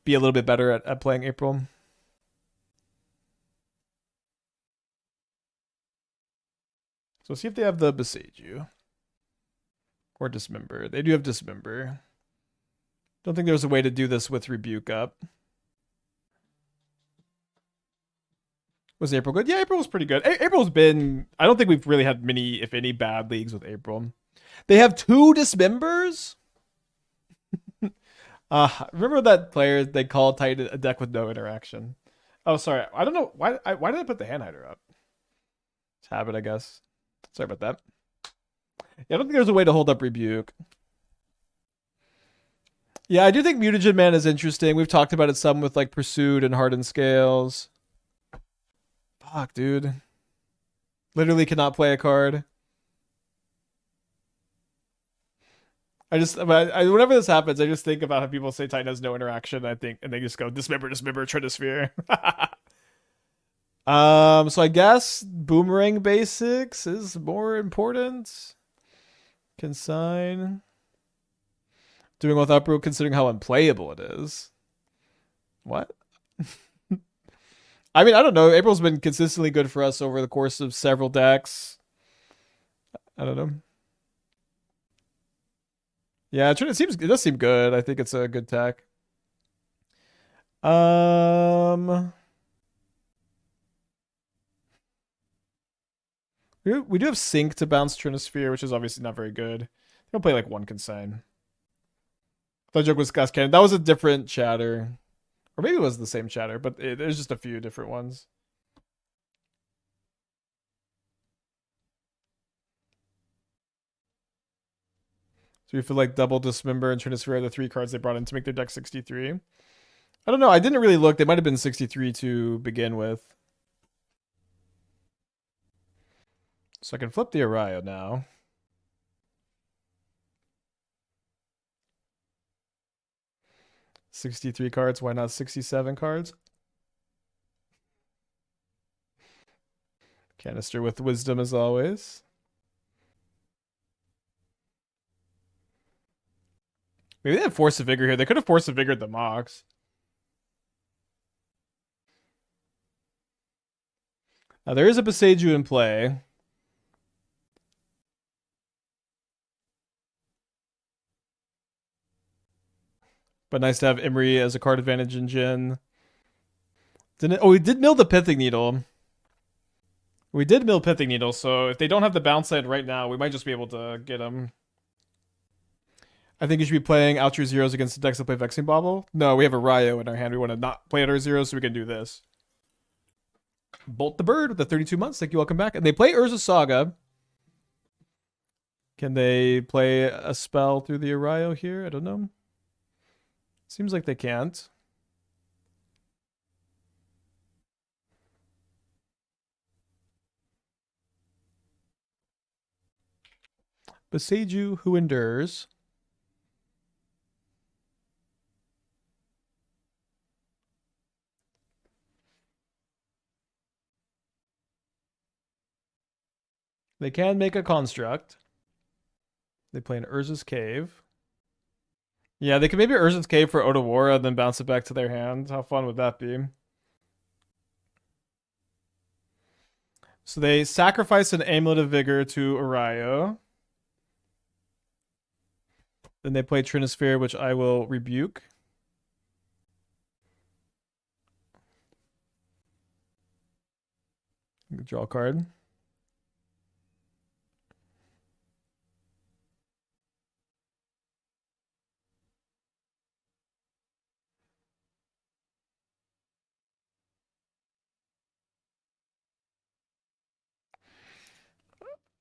be a little bit better at playing April. So see if they have the Beseiju. Or Dismember. They do have Dismember. Don't think there's a way to do this with Rebuke up. Was April good? Yeah, April was pretty good. April's been... I don't think we've really had many, if any, bad leagues with April. They have 2 Dismembers? Remember that player they called Titan a deck with no interaction? Oh, sorry. I don't know. Why did I put the Hand Hider up? It's habit, I guess. Sorry about that. Yeah, I don't think there's a way to hold up Rebuke. Yeah, I do think Mutagen Man is interesting. We've talked about it some with like Pursued and Hardened Scales. Fuck, dude. Literally cannot play a card. Whenever this happens, I just think about how people say Titan has no interaction. And they just go Dismember, Trinisphere. So I guess Boomerang Basics is more important. Consign. Doing with Uproot considering how unplayable it is. What? I mean, I don't know. April's been consistently good for us over the course of several decks. I don't know. Yeah, it does seem good. I think it's a good tech. Um, we do have Sync to bounce Trinisphere, which is obviously not very good. He'll play like one Consign. That joke was Gas Cannon. That was a different chatter. Or maybe it was the same chatter, but there's just a few different ones. So you feel like double Dismember and Trinisphere are the 3 cards they brought in to make their deck 63. I don't know. I didn't really look. They might have been 63 to begin with. So I can flip the Erayo now. $63 cards. Why not 67 cards? Canister with wisdom as always. Maybe they had Force of Vigor here. They could have Force of Vigored the Mox. Now there is a Boseiju in play. But nice to have Emry as a card advantage in Jin. Didn't it? Oh, we did mill the Pithing Needle. We did mill Pithing Needle, so if they don't have the bounce side right now, we might just be able to get them. I think you should be playing out your zeros against the decks that play Vexing Bauble. No, we have a Erayo in our hand. We want to not play at our zeros, so we can do this. Bolt the Bird with the 32 months. Thank you. Welcome back. And they play Urza Saga. Can they play a spell through the Erayo here? I don't know. Seems like they can't. Boseiju, who endures. They can make a construct. They play an Urza's Cave. Yeah, they could maybe Urza's Cave for Otawara and then bounce it back to their hand. How fun would that be? So they sacrifice an Amulet of Vigor to Erayo. Then they play Trinisphere, which I will rebuke. Draw a card.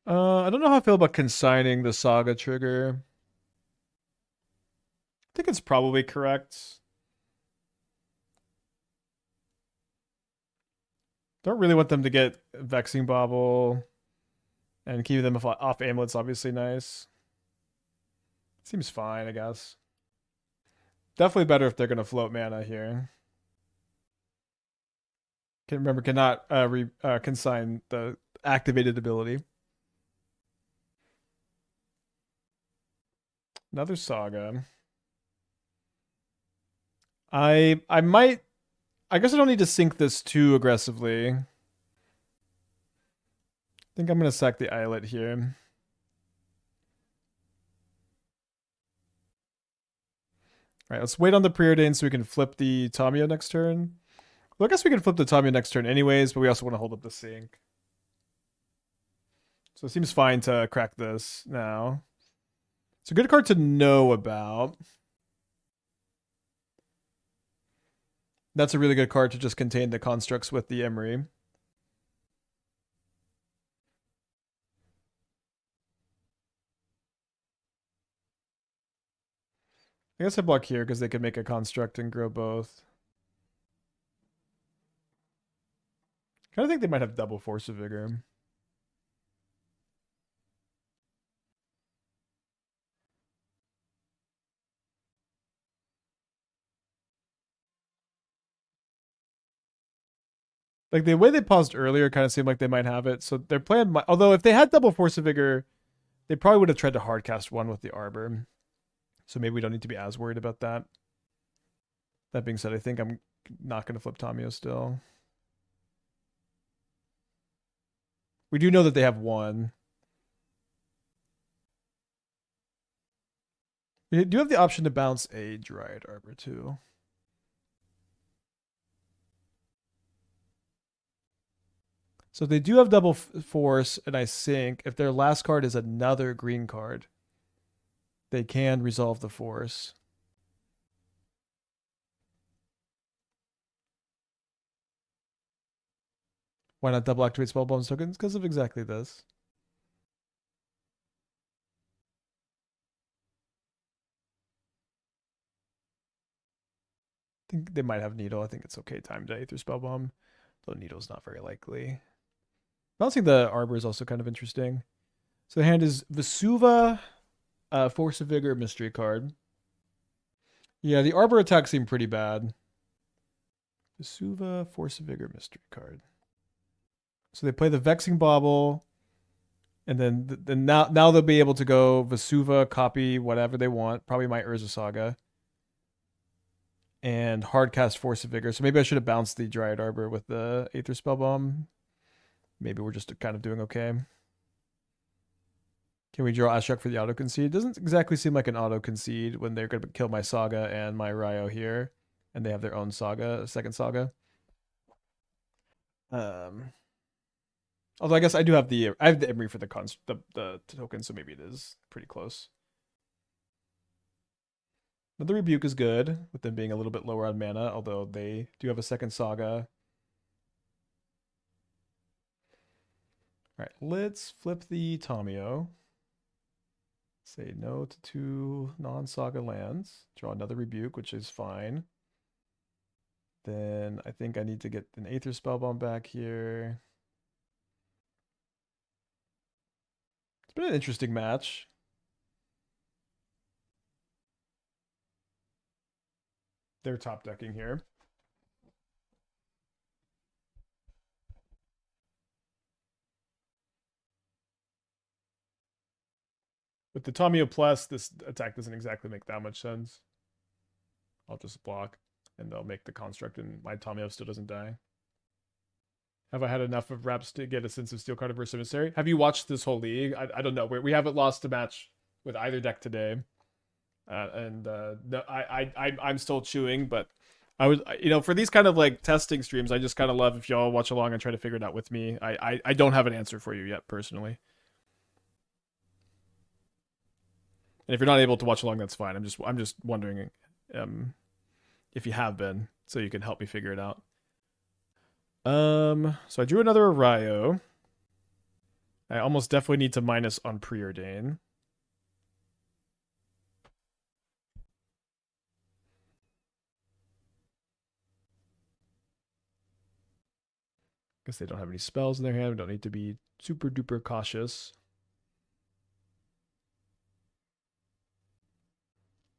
I don't know how I feel about consigning the Saga trigger. I think it's probably correct. Don't really want them to get Vexing Bauble. And keeping them off Amulet's obviously nice. Seems fine, I guess. Definitely better if they're going to float mana here. Remember, cannot consign the activated ability. Another Saga. I might... I guess I don't need to sync this too aggressively. I think I'm going to sack the Islet here. Alright, let's wait on the Preordain so we can flip the Tamiyo next turn. Well, I guess we can flip the Tamiyo next turn anyways, but we also want to hold up the sync. So it seems fine to crack this now. It's a good card to know about. That's a really good card to just contain the constructs with the Emry. I guess I block here because they could make a construct and grow both. I kind of think they might have double Force of Vigor. Like the way they paused earlier kind of seemed like they might have it. So their plan might, although if they had double Force of Vigor, they probably would have tried to hardcast one with the Arbor. So maybe we don't need to be as worried about that. That being said, I think I'm not going to flip Tamiyo still. We do know that they have one. We do have the option to bounce a Dryad Arbor too. So they do have double force, and I think if their last card is another green card, they can resolve the force. Why not double activate Spellbomb's tokens? Because of exactly this. I think they might have Needle. I think it's okay time to Aether Spellbomb. Though Needle's not very likely. Bouncing the Arbor is also kind of interesting. So the hand is Vesuva, Force of Vigor, Mystery card. Yeah, the Arbor attack seemed pretty bad. Vesuva, Force of Vigor, Mystery card. So they play the Vexing Bauble, and then now they'll be able to go Vesuva, copy whatever they want. Probably my Urza Saga. And hardcast Force of Vigor. So maybe I should have bounced the Dryad Arbor with the Aether Spellbomb. Maybe we're just kind of doing okay. Can we draw Ashiok for the auto concede? Doesn't exactly seem like an auto concede when they're going to kill my Saga and my Erayo here, and they have their own Saga, second Saga. Although I guess I have the Emry for the token, so maybe it is pretty close. But the Rebuke is good, with them being a little bit lower on mana, although they do have a second Saga. Alright, let's flip the Tamiyo. Say no to 2 non-Saga lands. Draw another Rebuke, which is fine. Then I think I need to get an Aether Spellbomb back here. It's been an interesting match. They're top decking here. With the Tamiyo Plus, this attack doesn't exactly make that much sense. I'll just block, and they'll make the construct, and my Tamiyo still doesn't die. Have I had enough of reps to get a sense of Steel Cutter versus Emissary? Have you watched this whole league? I don't know. We haven't lost a match with either deck today. No, I'm still chewing, but I was, for these kind of like testing streams, I just kind of love if y'all watch along and try to figure it out with me. I don't have an answer for you yet, personally. And if you're not able to watch along, that's fine. I'm just wondering if you have been, so you can help me figure it out. So I drew another Erayo. I almost definitely need to minus on Preordain. Guess they don't have any spells in their hand. We don't need to be super duper cautious.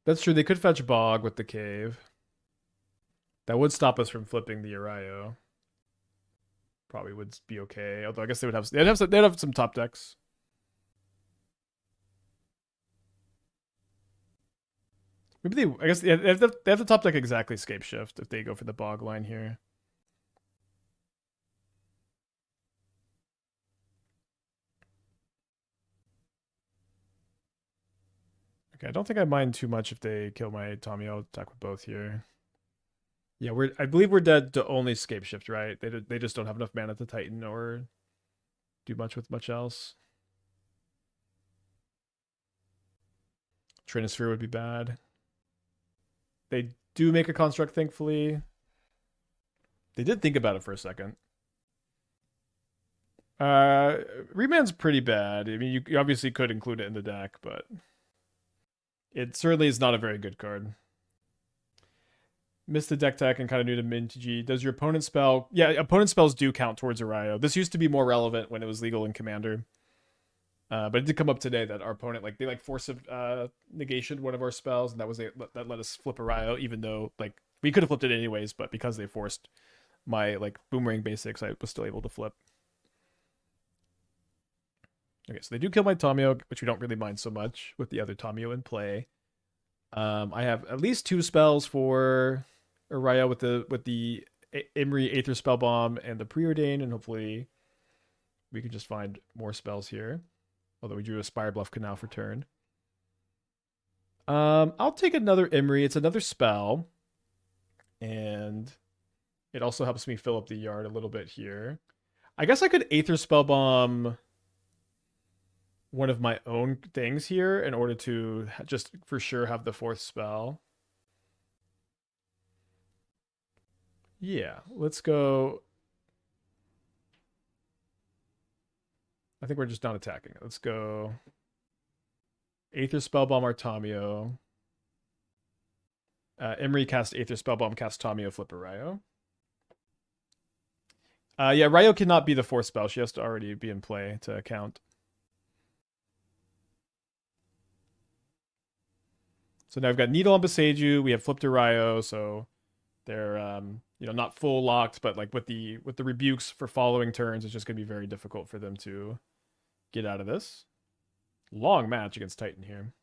That's true. They could fetch Bog with the cave. That would stop us from flipping the Erayo. Probably would be okay. Although I guess they'd have some top decks. Maybe I guess they have the top deck exactly Scape Shift if they go for the Bog line here. Okay, I don't think I mind too much if they kill my Tommy. I'll attack with both here. Yeah, I believe we're dead to only Scape Shift, right? They just don't have enough mana to Titan or do much with much else. Trinisphere would be bad. They do make a construct, thankfully. They did think about it for a second. Remand's pretty bad. I mean, you obviously could include it in the deck, but it certainly is not a very good card. Missed the deck tech and kind of new to MTGO. Does your opponent spell? Yeah, opponent spells do count towards Erayo. This used to be more relevant when it was legal in Commander. But it did come up today that our opponent they force of negation one of our spells, and that let us flip Erayo, even though we could have flipped it anyways, but because they forced my Boomerang Basics, I was still able to flip. Okay, so they do kill my Tamiyo, which we don't really mind so much with the other Tamiyo in play. I have at least 2 spells for Erayo with the Emry Aether Spellbomb and the Preordain, and hopefully we can just find more spells here. Although we drew a Spirebluff Canal for turn. I'll take another Emry. It's another spell. And it also helps me fill up the yard a little bit here. I guess I could Aether Spellbomb one of my own things here in order to just for sure have the fourth spell. Yeah, let's go. I think we're just not attacking it. Let's go Aether Spellbomb or Tamiyo. Emry cast Aether Spellbomb, cast Tamiyo, flip Erayo. Yeah, Ryo cannot be the fourth spell. She has to already be in play to count. So now I've got Needle on Beseiju. We have flipped Erayo, so they're not full locked, but like with the rebukes for following turns, it's just gonna be very difficult for them to get out of this. Long match against Titan here.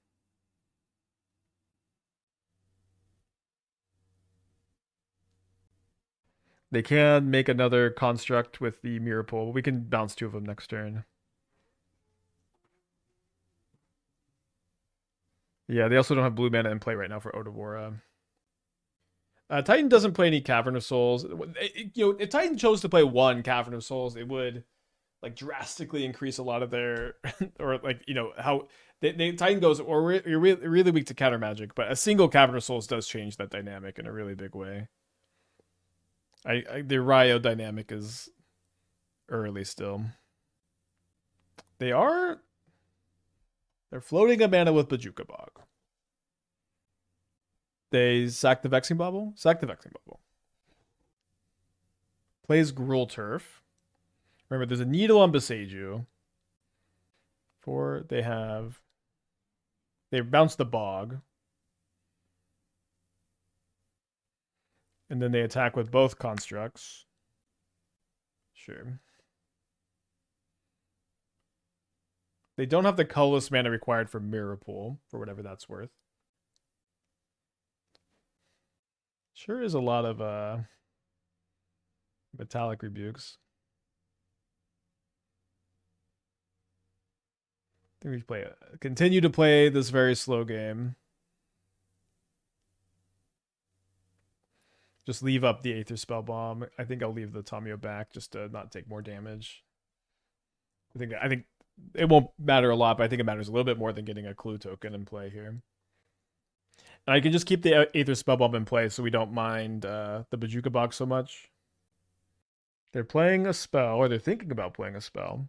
They can make another construct with the Mirror Pool. We can bounce two of them next turn. Yeah, they also don't have blue mana in play right now for Odawara. Titan doesn't play any Cavern of Souls. If Titan chose to play one Cavern of Souls, it would like drastically increase a lot of their, or like how Titan goes, or you're really weak to counter magic, but a single Cavern of Souls does change that dynamic in a really big way. The Ryo dynamic is early still. They're floating a mana with Bojuka Bog. They sack the Vexing Bauble? Sack the Vexing Bauble. Plays Gruul Turf. Remember, there's a Needle on Beseiju. They bounce the Bog. And then they attack with both constructs. Sure. They don't have the colorless mana required for Mirror Pool, for whatever that's worth. Sure is a lot of Metallic Rebukes. I think we continue to play this very slow game. Just leave up the Aether Spellbomb. I think I'll leave the Tamiyo back just to not take more damage. I think it won't matter a lot, but I think it matters a little bit more than getting a clue token in play here. And I can just keep the Aether Spellbomb in play so we don't mind the Bojuka Box so much. They're playing a spell, or they're thinking about playing a spell.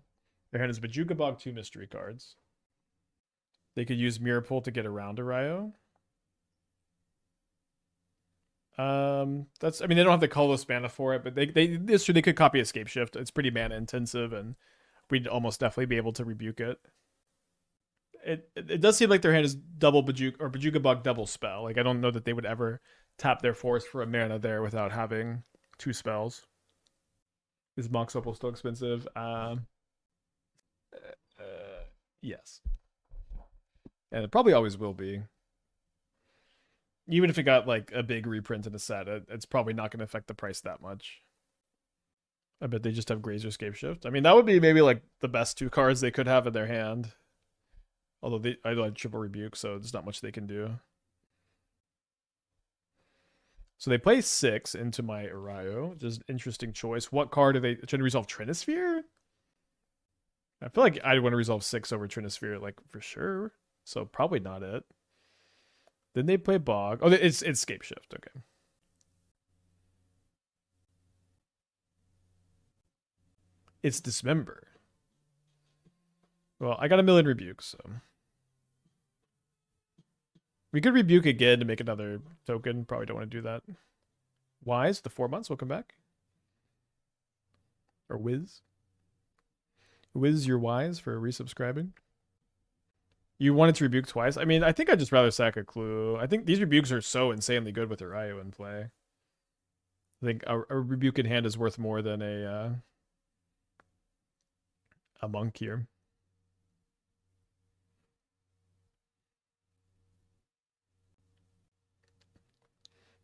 Their hand is Bojuka Bog, 2 mystery cards. They could use Mirror Pool to get around Erayo. They don't have the colorless mana for it, but they could copy Escape Shift. It's pretty mana intensive, and we'd almost definitely be able to rebuke it. It does seem like their hand is double Bojuka Bog double spell. Like I don't know that they would ever tap their force for a mana there without having 2 spells. Is Mox Opal still expensive? Yes. And it probably always will be. Even if it got like a big reprint in a set, it's probably not going to affect the price that much. I bet they just have Grazer Escape Shift. I mean, that would be maybe like the best 2 cards they could have in their hand. Although I like triple rebuke, so there's not much they can do. So they play 6 into my Erayo. Just an interesting choice. What card are they trying to resolve? Trinisphere? I feel like I'd want to resolve 6 over Trinisphere, like for sure. So probably not it. Then they play Bog. Oh, it's Escape Shift. Okay. It's Dismember. Well, I got a million rebukes, so. We could rebuke again to make another token. Probably don't want to do that. Wise, the 4 months, welcome back. Or Wiz. Wiz, you're wise for resubscribing. You wanted to rebuke twice? I mean, I think I'd just rather sack a clue. I think these rebukes are so insanely good with Erayo in play. I think a rebuke in hand is worth more than a monk here.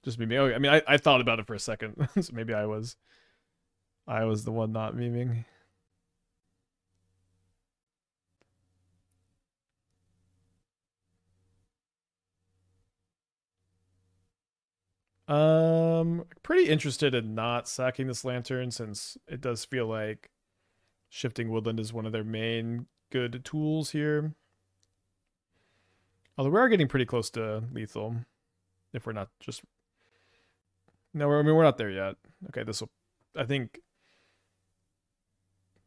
Just me. I mean, I thought about it for a second, so maybe I was the one not memeing. Pretty interested in not sacking this lantern since it does feel like Shifting Woodland is one of their main good tools here. Although we are getting pretty close to lethal. If we're not just... No, we're not there yet. Okay, this will... I think...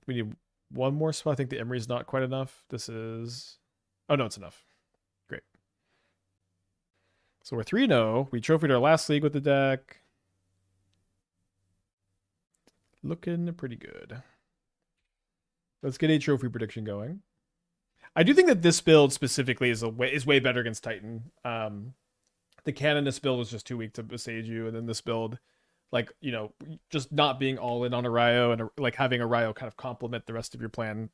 We need one more spell. I think the Emry's not quite enough. This is... Oh, no, it's enough. Great. So we're 3-0. We trophied our last league with the deck. Looking pretty good. Let's get a trophy prediction going. I do think that this build specifically is way better against Titan. The Canonist build was just too weak to besiege you, and then this build, like, you know, just not being all in on Erayo and like having Erayo kind of complement the rest of your plan.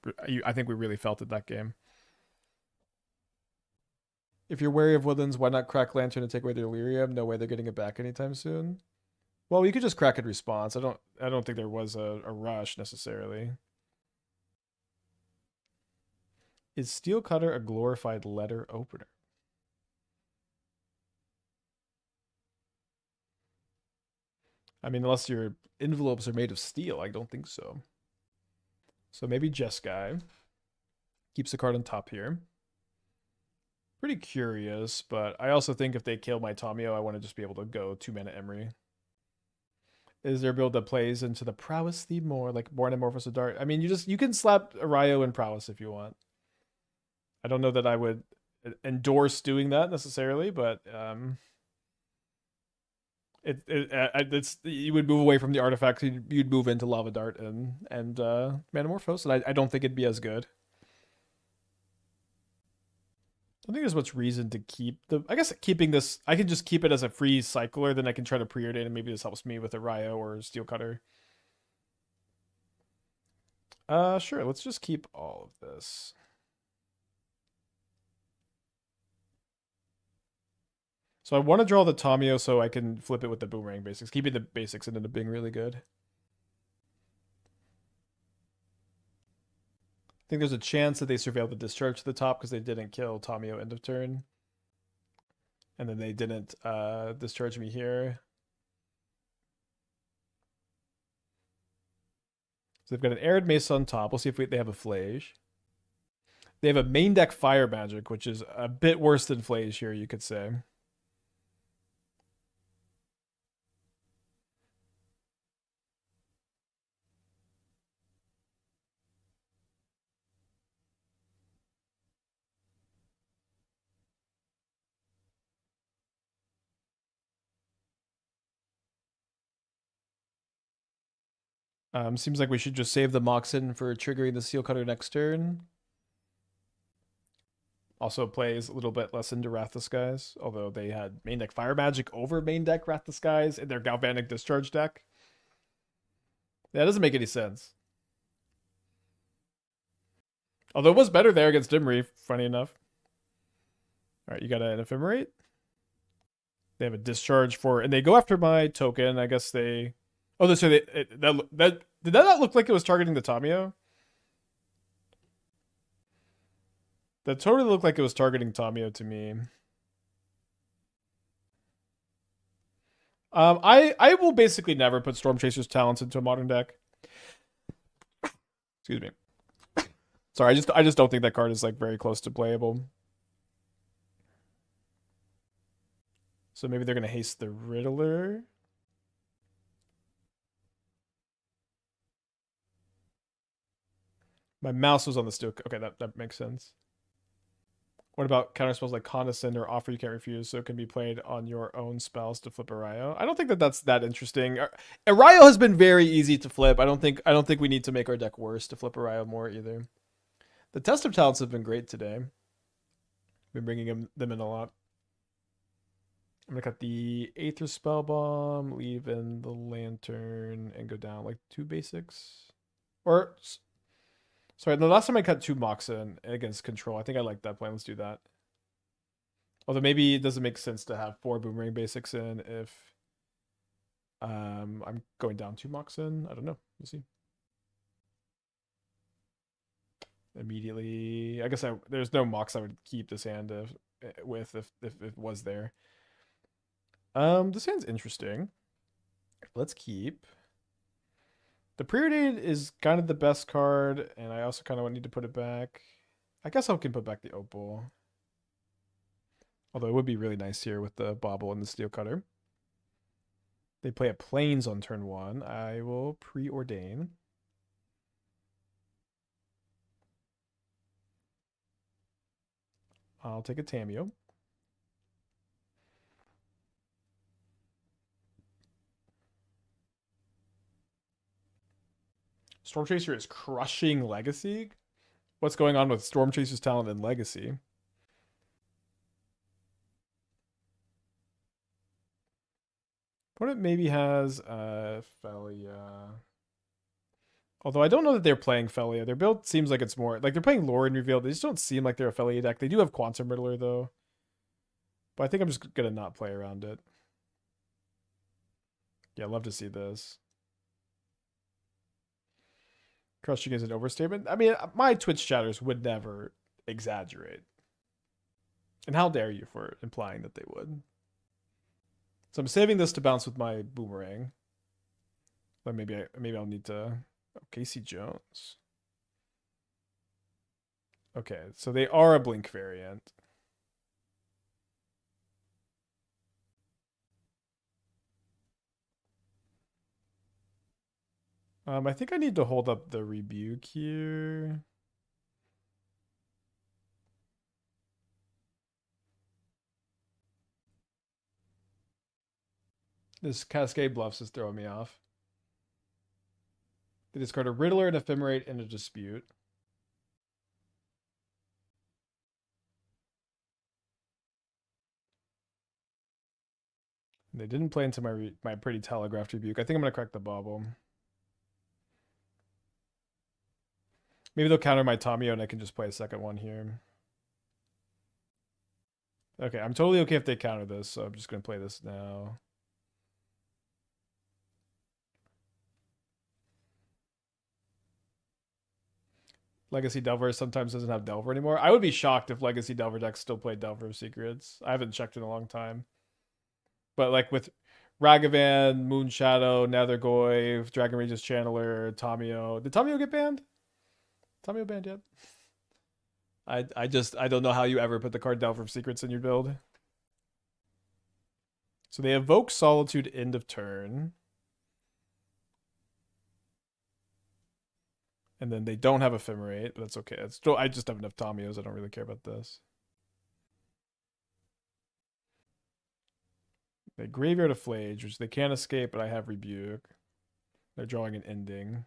I think we really felt it that game. If you're wary of Woodlands, why not crack Lantern and take away their Delirium? No way they're getting it back anytime soon. Well, we could just crack it response. I don't think there was a rush necessarily. Is Steel Cutter a glorified letter opener? I mean, unless your envelopes are made of steel, I don't think so. So maybe Jeskai keeps the card on top here. Pretty curious, but I also think if they kill my Tamiyo, I want to just be able to go 2-mana Emry. Is there a build that plays into the prowess theme more, like Born Amorphous of Dart? I mean, you can slap Erayo and prowess if you want. I don't know that I would endorse doing that necessarily, but it's you would move away from the artifacts. You'd move into Lava Dart and Manamorphose, and I don't think it'd be as good. I don't think there's much reason to keep the... I guess keeping this... I can just keep it as a free cycler, then I can try to preordain, and maybe this helps me with Erayo or Steel Cutter. Sure, let's just keep all of this. So I want to draw the Tamiyo so I can flip it with the Boomerang Basics. Keeping the Basics ended up being really good. I think there's a chance that they surveilled the Discharge to the top because they didn't kill Tamiyo end of turn. And then they didn't discharge me here. So they've got an Arid Mace on top. We'll see if they have a Flage. They have a main deck Fire Magic, which is a bit worse than Flage here, you could say. Seems like we should just save the Moxin for triggering the Steel Cutter next turn. Also plays a little bit less into Wrath the Skies, although they had main deck Fire Magic over main deck Wrath the Skies in their Galvanic Discharge deck. That doesn't make any sense. Although it was better there against Emry, funny enough. Alright, you got an Ephemerate. They have a Discharge for... And they go after my token. I guess they... Oh, so did that not look like it was targeting the Tamiyo? That totally looked like it was targeting Tamiyo to me. I will basically never put Storm Chaser's talents into a modern deck. Excuse me. Sorry, I just don't think that card is like very close to playable. So maybe they're gonna haste the Riddler. My mouse was on the stick. Okay, that makes sense. What about counter spells like Condescend or Offer You Can't Refuse, so it can be played on your own spells to flip Erayo? I don't think that that's that interesting. Erayo has been very easy to flip. I don't think we need to make our deck worse to flip Erayo more either. The Test of Talents have been great today. Been bringing them in a lot. I'm gonna cut the Aether Spellbomb, leave in the Lantern, and go down like 2 basics. Or... Sorry, the last time I cut 2 Moxin against Control, I think I like that plan. Let's do that. Although maybe it doesn't make sense to have 4 Boomerang Basics in if I'm going down 2 Moxin. I don't know. We'll see. Immediately, I guess there's no Mox I would keep this hand with if it was there. This hand's interesting. Let's keep The Preordain is kind of the best card, and I also kind of need to put it back. I guess I can put back the Opal. Although it would be really nice here with the Bauble and the Steel Cutter. They play a Plains on turn 1. I will Preordain. I'll take a Tamiyo. Storm Chaser is crushing Legacy. What's going on with Storm Chaser's talent in Legacy? Opponent maybe has Felia. Although I don't know that they're playing Felia. Their build seems like it's more like they're playing Lore and Reveal. They just don't seem like they're a Felia deck. They do have Quantum Riddler though. But I think I'm just gonna not play around it. Yeah, I'd love to see this. Crushing is an overstatement. I mean, my Twitch chatters would never exaggerate. And how dare you for implying that they would. So I'm saving this to bounce with my Boomerang. But maybe I'll need to... Oh, Casey Jones. Okay, so they are a Blink variant. I think I need to hold up the Rebuke here. This Cascade Bluffs is throwing me off. They discard a Riddler, an Ephemerate, and a Dispute. They didn't play into my pretty telegraphed Rebuke. I think I'm going to crack the Bauble. Maybe they'll counter my Tamiyo and I can just play a second one here. Okay, I'm totally okay if they counter this, so I'm just going to play this now. Legacy Delver sometimes doesn't have Delver anymore. I would be shocked if Legacy Delver decks still played Delver of Secrets. I haven't checked in a long time. But like with Ragavan, Moonshadow, Nethergoyf, Dragon Rage's Channeler, Tamiyo. Did Tamiyo get banned? Tamiyo banned yet? I don't know how you ever put the card Delver of Secrets in your build. So they evoke Solitude end of turn. And then they don't have Ephemerate, but that's okay. It's still, I just have enough Tamiyos. I don't really care about this. They Graveyard a Flage, which they can't escape, but I have Rebuke. They're drawing an ending.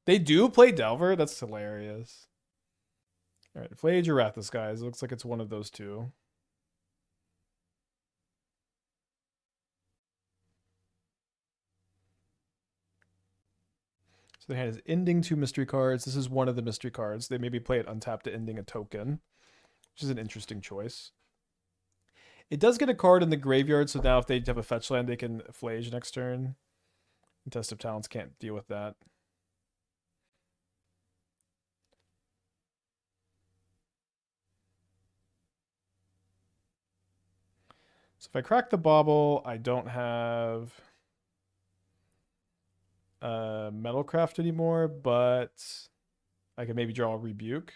They do play Delver? That's hilarious. Alright, Flage or Wrathless, guys. It looks like it's one of those two. So they had his ending 2 mystery cards. This is one of the mystery cards. They maybe play it untapped to ending a token, which is an interesting choice. It does get a card in the graveyard, so now if they have a fetch land, they can Flage next turn. And Test of Talents can't deal with that. So if I crack the Bauble, I don't have Metalcraft anymore, but I can maybe draw a Rebuke.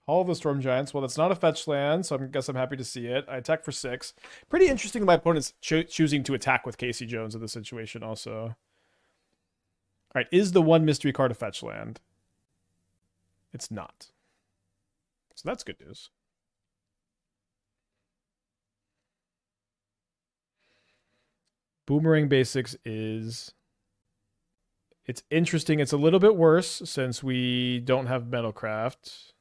Hall of the Storm Giants. Well, that's not a fetch land, so I guess I'm happy to see it. I attack for 6. Pretty interesting that my opponent's choosing to attack with Casey Jones in this situation also. All right, is the one mystery card a fetch land? It's not. So that's good news. Boomerang Basics is... It's interesting. It's a little bit worse since we don't have Metalcraft.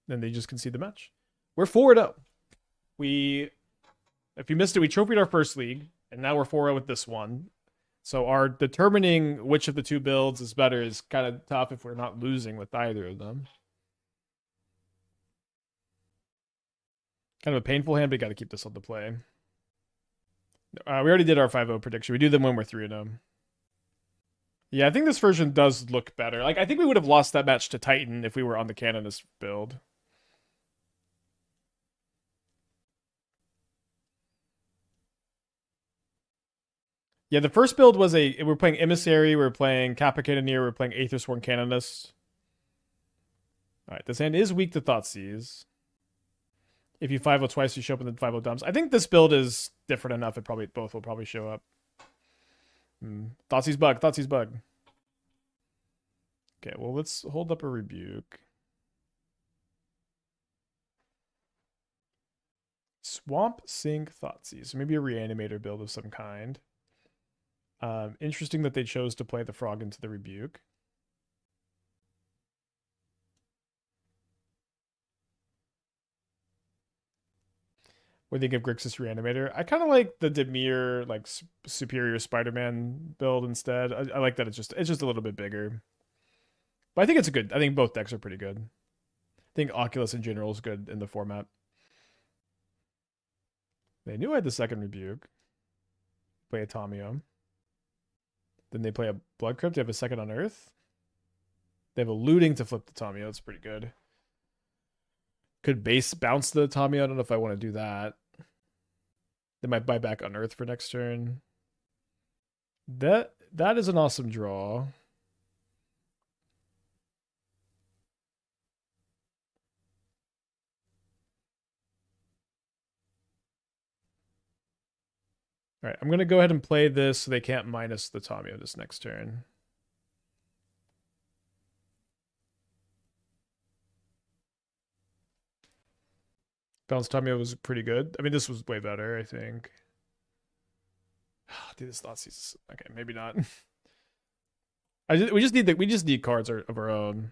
Then they just concede the match. We're 4-0. If you missed it, we trophied our first league, and now we're 4-0 with this one. So our determining which of the two builds is better is kind of tough if we're not losing with either of them. Kind of a painful hand, but you got to keep this on the play. We already did our 5-0 prediction. We do them when we're 3-0. Yeah, I think this version does look better. Like, I think we would have lost that match to Titan if we were on the Canonist build. Yeah, the first build was we're playing Emissary, we're playing Kappa Cannoneer, we're playing Aether Sworn Canonist. Alright, this hand is weak to Thoughtseize. If you 5-0 twice, you show up in the 5-0 dumps. I think this build is different enough. Both will probably show up. Thoughtseize bug, Thoughtseize bug. Okay, well, let's hold up a Rebuke. Swamp, Sink, Thoughtseize. So maybe a Reanimator build of some kind. Interesting that they chose to play the Frog into the Rebuke. What do you think of Grixis Reanimator? I kind of like the Demir, like, superior Spider-Man build instead. I like that it's just a little bit bigger. But I think it's a good... I think both decks are pretty good. I think Oculus in general is good in the format. They knew I had the second Rebuke. Play a Tamiyo. Then they play a Blood Crypt. They have a second Unearth. They have a Looting to flip the Tamiyo. It's pretty good. Could base bounce the Tamiyo. I don't know if I want to do that. They might buy back Unearth for next turn. That is an awesome draw. All right, I'm going to go ahead and play this so they can't minus the Tamiyo this next turn. Bounce Tamiyo was pretty good. I mean, this was way better, I think. Dude, this Thoughtseize. Okay, maybe not. We just need cards of our own.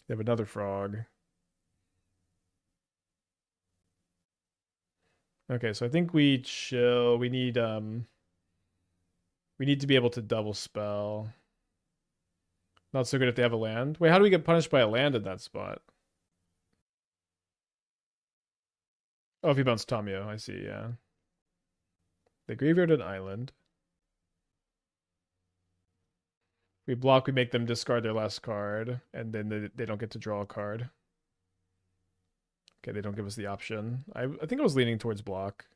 They have another Frog. Okay, so I think we chill. We need to be able to double spell. Not so good if they have a land. Wait, how do we get punished by a land in that spot? Oh, if you bounce Tamiyo, I see, yeah. They graveyard an island. We block, we make them discard their last card, and then they don't get to draw a card. Okay, they don't give us the option. I think I was leaning towards block.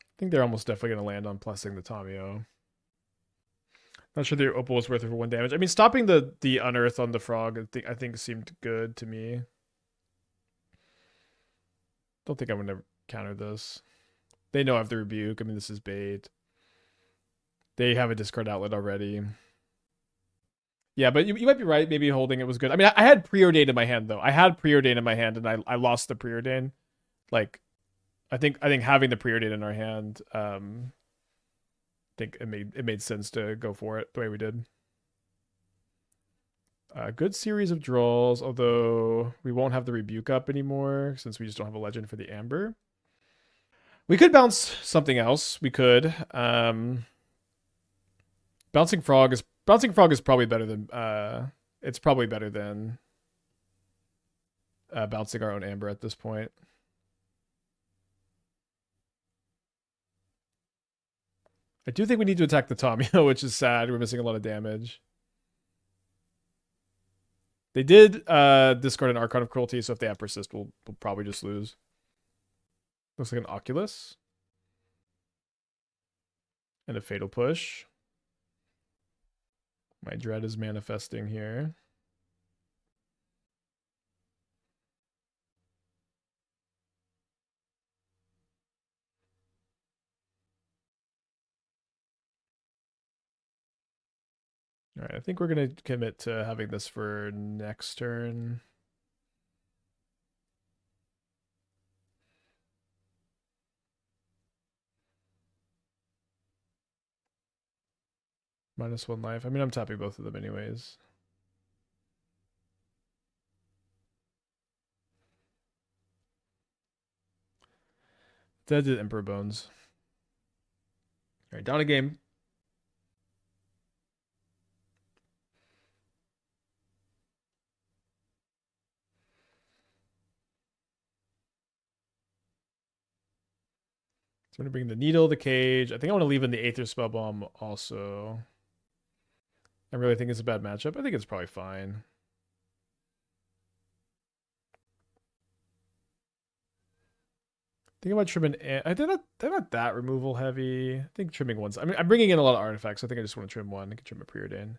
I think they're almost definitely going to land on plussing the Tamiyo. Not sure their Opal was worth it for 1 damage. I mean, stopping the Unearth on the Frog, I think seemed good to me. Don't think I'm going to counter this. They know I have the Rebuke. I mean, this is bait. They have a discard outlet already. Yeah, but you might be right. Maybe holding it was good. I mean, I had Preordain in my hand, though. I had Preordain in my hand, and I lost the Preordain. Like, I think having the Preordain in our hand, I think it made sense to go for it the way we did. Good series of draws, although we won't have the Rebuke up anymore since we just don't have a legend for the Amber. We could bounce something else. We could. Bouncing Frog is probably better than it's probably better than bouncing our own Amber at this point. I do think we need to attack the Tamiyo, which is sad. We're missing a lot of damage. They did discard an Archon of Cruelty, so if they have Persist, we'll probably just lose. Looks like an Oculus. And a Fatal Push. My Dread is manifesting here. All right, I think we're going to commit to having this for next turn. -1 life. I mean, I'm tapping both of them anyways. Dead to Emperor Bones. All right, down a game. So I'm going to bring the Needle, the Cage. I think I want to leave in the Aether Spellbomb also. I really think it's a bad matchup. I think it's probably fine. Think about trimming. They're not that removal heavy. I think trimming one's. I mean, I'm bringing in a lot of artifacts. So I think I just want to trim one. I can trim a Preordain.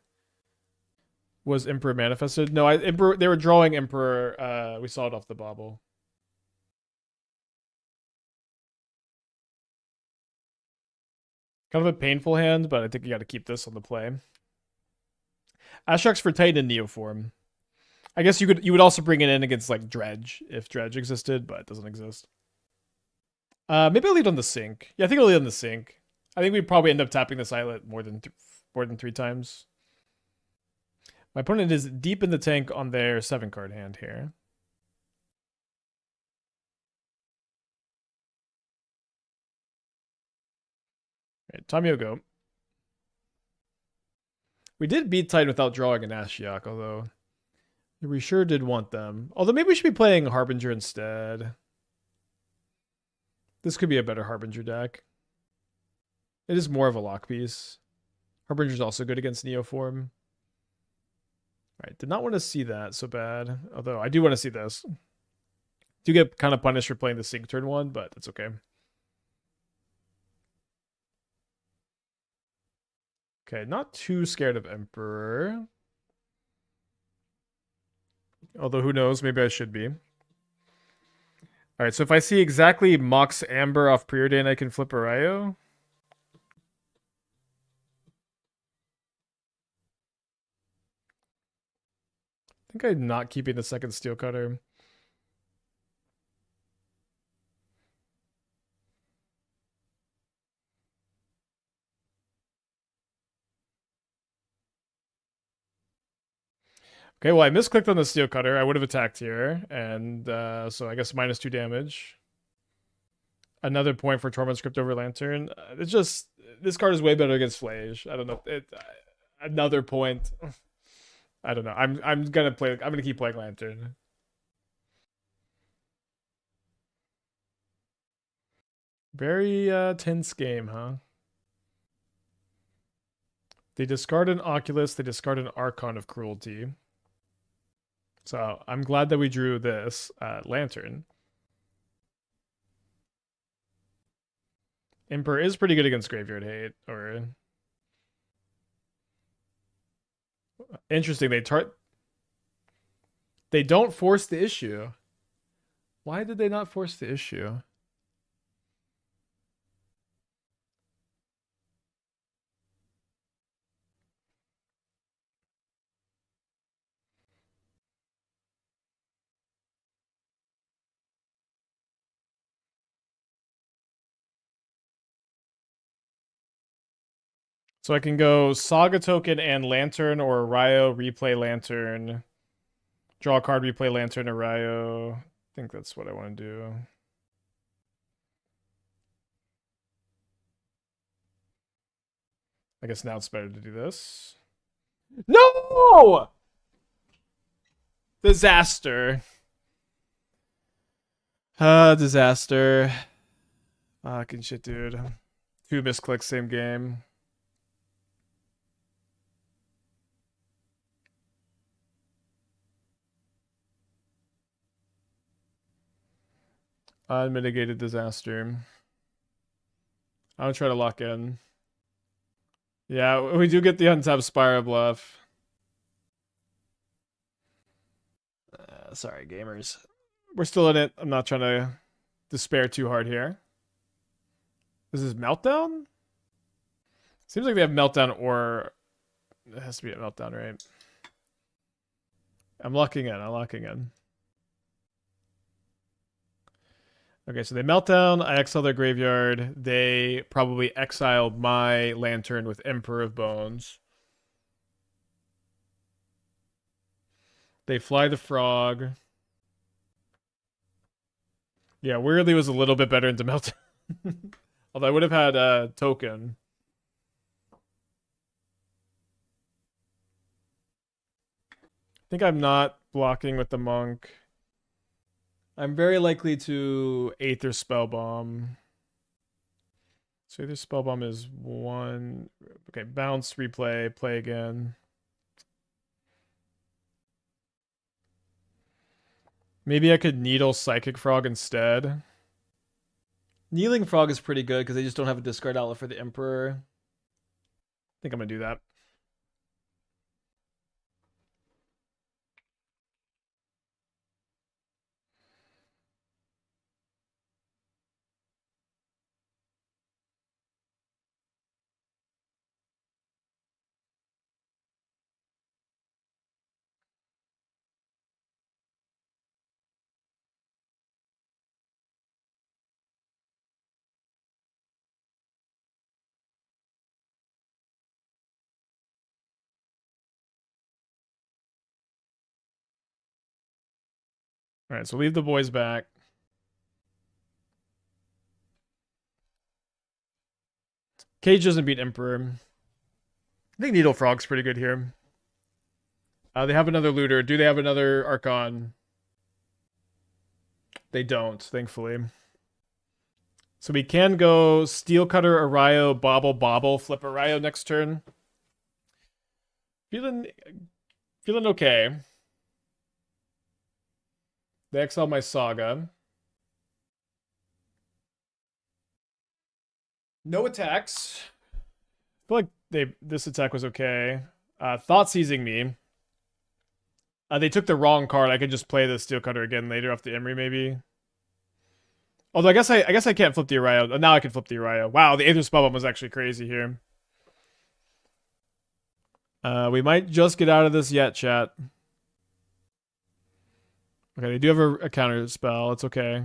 Was Emperor manifested? No, Emperor. They were drawing Emperor. We saw it off the Bauble. Kind of a painful hand, but I think you got to keep this on the play. Ashiok's for Titan Neoform. I guess you would also bring it in against like Dredge if Dredge existed, but it doesn't exist. Maybe I'll lead on the sink. Yeah, I think I'll lead on the sink. I think we probably end up tapping this islet more than 3 times. My opponent is deep in the tank on their 7-card hand here. Right, Tamiyo go. We did beat Titan without drawing an Ashiok, although we sure did want them. Although maybe we should be playing Harbinger instead. This could be a better Harbinger deck. It is more of a lock piece. Harbinger is also good against Neoform. Alright, did not want to see that so bad. Although I do want to see this. Do get kind of punished for playing the sink turn 1, but that's okay. Okay, not too scared of Emperor. Although who knows, maybe I should be. Alright, so if I see exactly Mox Amber off Preordain, I can flip Erayo. I think I'm not keeping the second Steel Cutter. Okay, well, I misclicked on the Steel Cutter. I would have attacked here. And so I guess -2 damage. Another point for Torment Script over Lantern. It's just, this card is way better against Flage. I don't know. Another point. I don't know. I'm gonna keep playing Lantern. Very tense game, huh? They discard an Oculus. They discard an Archon of Cruelty. So I'm glad that we drew this Lantern. Emperor is pretty good against Graveyard Hate. Or interesting. They don't force the issue. Why did they not force the issue? So I can go Saga token and Lantern, or Erayo, replay Lantern, draw a card, replay Lantern, Erayo. I think that's what I want to do. I guess now it's better to do this. No! Disaster. Disaster. Fucking shit, dude. 2 misclicks, same game. Unmitigated disaster. I'm gonna try to lock in. Yeah, we do get the untapped Spirebluff. Sorry, gamers. We're still in it. I'm not trying to despair too hard here. This is Meltdown? Seems like they have Meltdown, or it has to be a Meltdown, right? I'm locking in. Okay, so they Meltdown. I exile their graveyard. They probably exiled my Lantern with Emperor of Bones. They fly the frog. Yeah, weirdly was a little bit better into Meltdown. Although I would have had a token. I think I'm not blocking with the monk. I'm very likely to Aether Spellbomb. So Aether Spellbomb is 1. Okay, bounce, replay, play again. Maybe I could Needle Psychic Frog instead. Kneeling Frog is pretty good because they just don't have a discard outlet for the Emperor. I think I'm going to do that. All right, so leave the boys back. Cage doesn't beat Emperor. I think Needle Frog's pretty good here. They have another looter. Do they have another Archon? They don't, thankfully. So we can go Steel Cutter, Erayo, Bauble, flip Erayo next turn. Feeling okay. They exile my Saga. No attacks. I feel like this attack was okay. Thought seizing me. They took the wrong card. I could just play the Steel Cutter again later off the Emry, maybe. Although I guess I can't flip the Erayo. Now I can flip the Erayo. Wow, the Aether Spellbomb was actually crazy here. We might just get out of this yet, chat. Okay, they do have a counter spell. It's okay.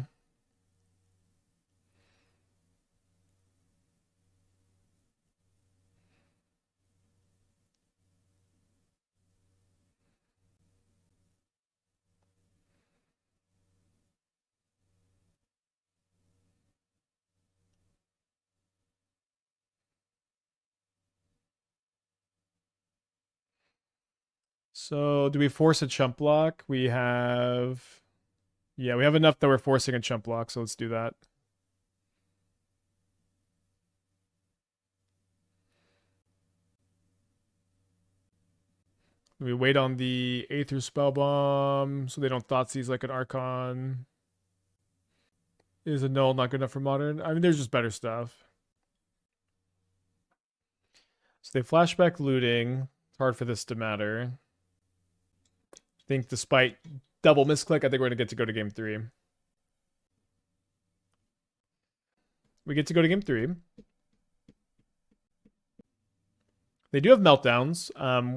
So, do we force a chump block? We have... Yeah, we have enough that we're forcing a chump block, so let's do that. We wait on the Aether Spellbomb so they don't Thoughtseize like an Archon. Is a null not good enough for Modern? I mean, there's just better stuff. So they flashback looting. It's hard for this to matter. I think despite double misclick, I think we're going to go to game 3. We get to go to game 3. They do have meltdowns.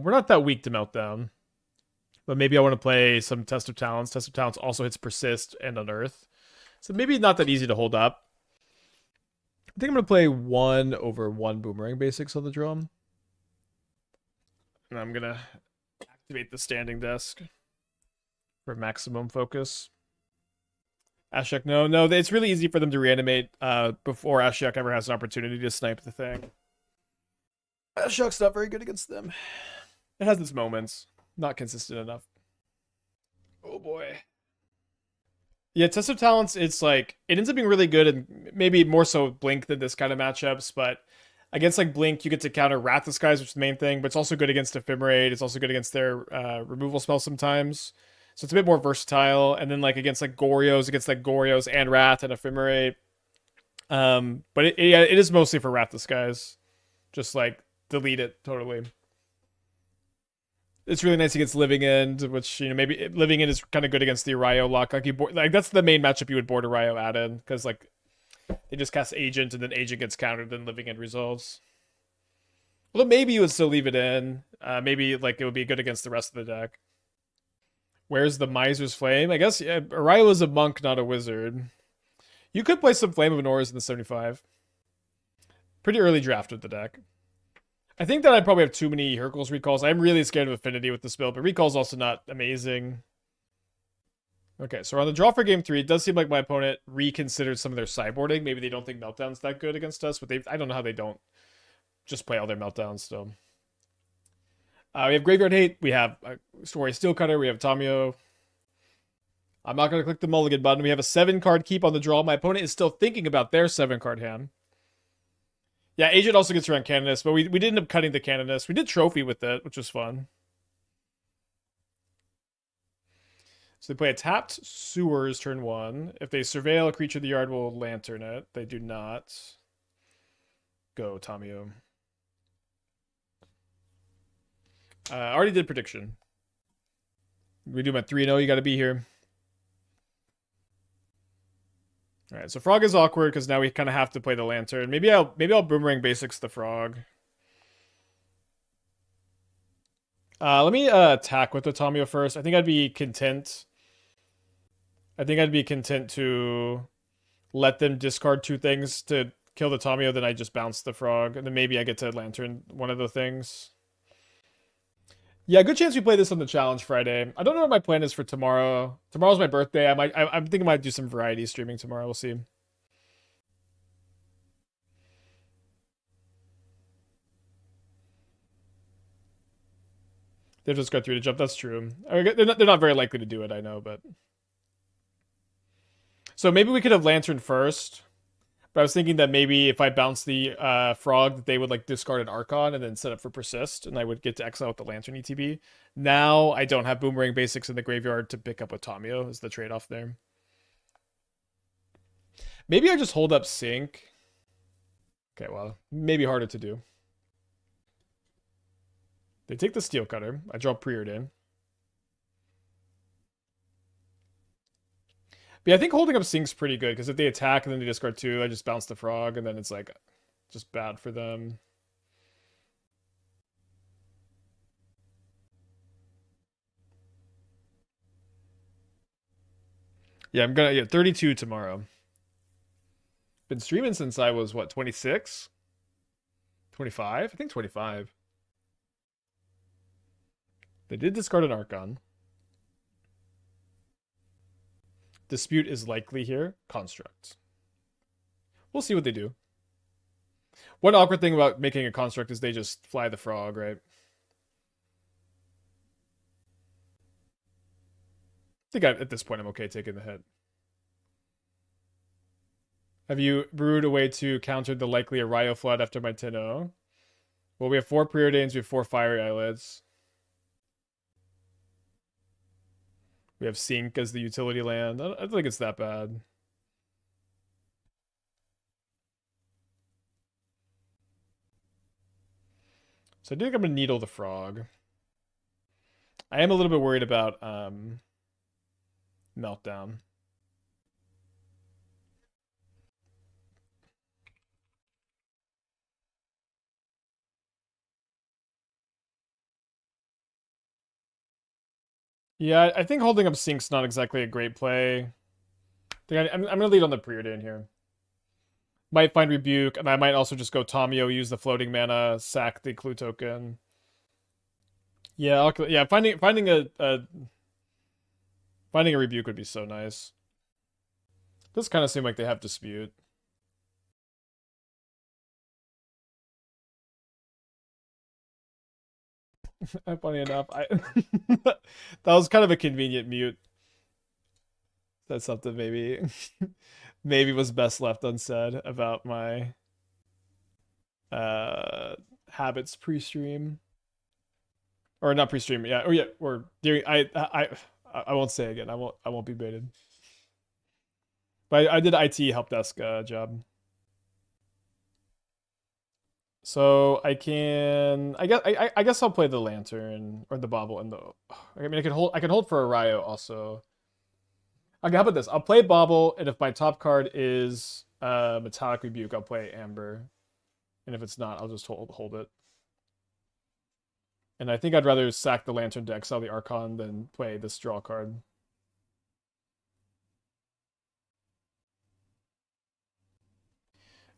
We're not that weak to meltdown. But maybe I want to play some Test of Talents. Test of Talents also hits Persist and Unearth. So maybe not that easy to hold up. I think I'm going to play 1 over 1 Boomerang Basics on the drum. And I'm going to activate the standing desk for maximum focus. Ashiok, no, it's really easy for them to reanimate before Ashiok ever has an opportunity to snipe the thing. Ashiok's not very good against them. It has its moments. Not consistent enough. Oh boy. Yeah, Test of Talents, it's like, it ends up being really good and maybe more so Blink than this kind of matchups, but against like Blink, you get to counter Wrath Disguise, which is the main thing, but it's also good against Ephemerate. It's also good against their removal spell sometimes. So it's a bit more versatile. And then like against like Gorios and Wrath and Ephemerate. But it is mostly for Wrath Disguise. Just like delete it totally. It's really nice against Living End, which, you know, maybe Living End is kind of good against the Erayo lock. Like that's the main matchup you would board Erayo out in, because like they just cast Agent and then Agent gets countered, then Living End resolves. Well, maybe you would still leave it in. Maybe like it would be good against the rest of the deck. Where's the Miser's Flame? I guess Erayo is a monk, not a wizard. You could play some Flame of Anoras in the 75. Pretty early draft with the deck. I think that I probably have too many Hurkyl's recalls. I'm really scared of Affinity with this build, but recall's also not amazing. Okay, so we're on the draw for game 3. It does seem like my opponent reconsidered some of their sideboarding. Maybe they don't think Meltdown's that good against us, but I don't know how they don't just play all their Meltdowns still. We have Graveyard Hate. We have Cori-Steel Cutter. We have Tamiyo. I'm not going to click the mulligan button. We have a 7-card keep on the draw. My opponent is still thinking about their 7-card hand. Yeah, Agent also gets around Canonist, but we did end up cutting the Canonist. We did Trophy with it, which was fun. So they play a tapped Sewers turn 1. If they surveil a creature, the yard will lantern it. They do not. Go, Tamiyo. Already did prediction. We do my 3-0. You got to be here. All right, so Frog is awkward because now we kind of have to play the Lantern. Maybe I'll Boomerang Basics the Frog. Let me attack with the Tamiyo first. I think I'd be content. To let them discard 2 things to kill the Tamiyo, then I just bounce the Frog, and then maybe I get to Lantern one of the things. Yeah, good chance we play this on the challenge Friday. I don't know what my plan is for tomorrow. Tomorrow's my birthday. I'm thinking I might do some variety streaming tomorrow. We'll see. They've just got 3 to jump. That's true. They're not very likely to do it, I know, but... So maybe we could have Lantern first. But I was thinking that maybe if I bounce the Frog, that they would like discard an Archon and then set up for Persist, and I would get to exile with the Lantern ETB. Now I don't have Boomerang Basics in the graveyard to pick up a Tamiyo, is the trade-off there. Maybe I just hold up Sync. Okay, well, maybe harder to do. They take the Steel Cutter. I draw Preordain. But yeah, I think holding up Sync's pretty good, because if they attack and then they discard 2, I just bounce the Frog, and then it's like just bad for them. Yeah, I'm gonna get 32 tomorrow. Been streaming since I was, what, 26? 25? I think 25. They did discard an Archon. Dispute is likely here. Construct. We'll see what they do. One awkward thing about making a construct is they just fly the Frog, right? I think at this point I'm okay taking the hit. Have you brewed a way to counter the likely Erayo flood after my 10-0? Well, we have 4 Preordains, we have 4 Fiery Islets. We have Sync as the utility land. I don't think it's that bad. So I think I'm going to Needle the Frog. I am a little bit worried about Meltdown. Yeah, I think holding up Sync's not exactly a great play. I'm going to lead on the Preordain here. Might find Rebuke, and I might also just go Tamiyo, use the floating mana, sack the clue token. Yeah, yeah. Finding a Rebuke would be so nice. Does kind of seem like they have Dispute. Funny enough, that was kind of a convenient mute. That's something maybe was best left unsaid about my habits pre-stream, or not pre-stream. Yeah, or during. I won't say again. I won't be baited. But I did IT help desk job. So I guess I'll play the Lantern or the Bauble and the. I mean, I can hold for Erayo also. Okay, how about this? I'll play Bauble, and if my top card is Metallic Rebuke, I'll play Amber, and if it's not, I'll just hold it. And I think I'd rather sack the Lantern to exile the Archon than play this draw card.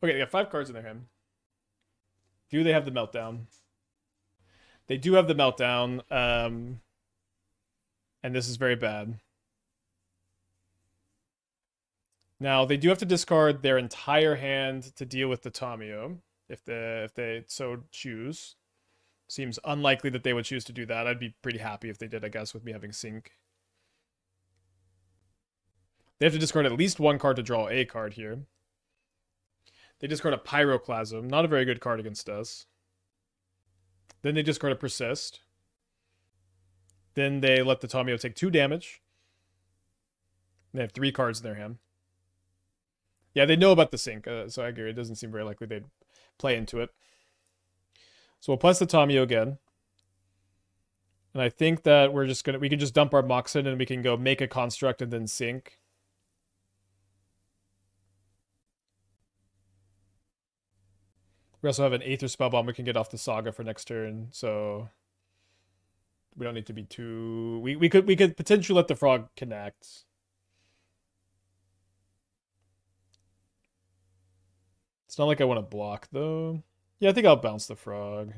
Okay, they got 5 cards in their hand. Do they have the Meltdown? They do have the Meltdown, and this is very bad. Now, they do have to discard their entire hand to deal with the Tamiyo, if they so choose. Seems unlikely that they would choose to do that. I'd be pretty happy if they did, I guess, with me having Sync. They have to discard at least 1 card to draw a card here. They discard a Pyroclasm, not a very good card against us. Then they discard a Persist. Then they let the Tamiyo take 2 damage. They have 3 cards in their hand. Yeah, they know about the sync, so I agree. It doesn't seem very likely they'd play into it. So we'll plus the Tamiyo again. And I think that we can just dump our Mox in and we can go make a construct and then sync. We also have an Aether Spellbomb we can get off the Saga for next turn, so we don't need to be too... We could potentially let the Frog connect. It's not like I want to block, though. Yeah, I think I'll bounce the Frog.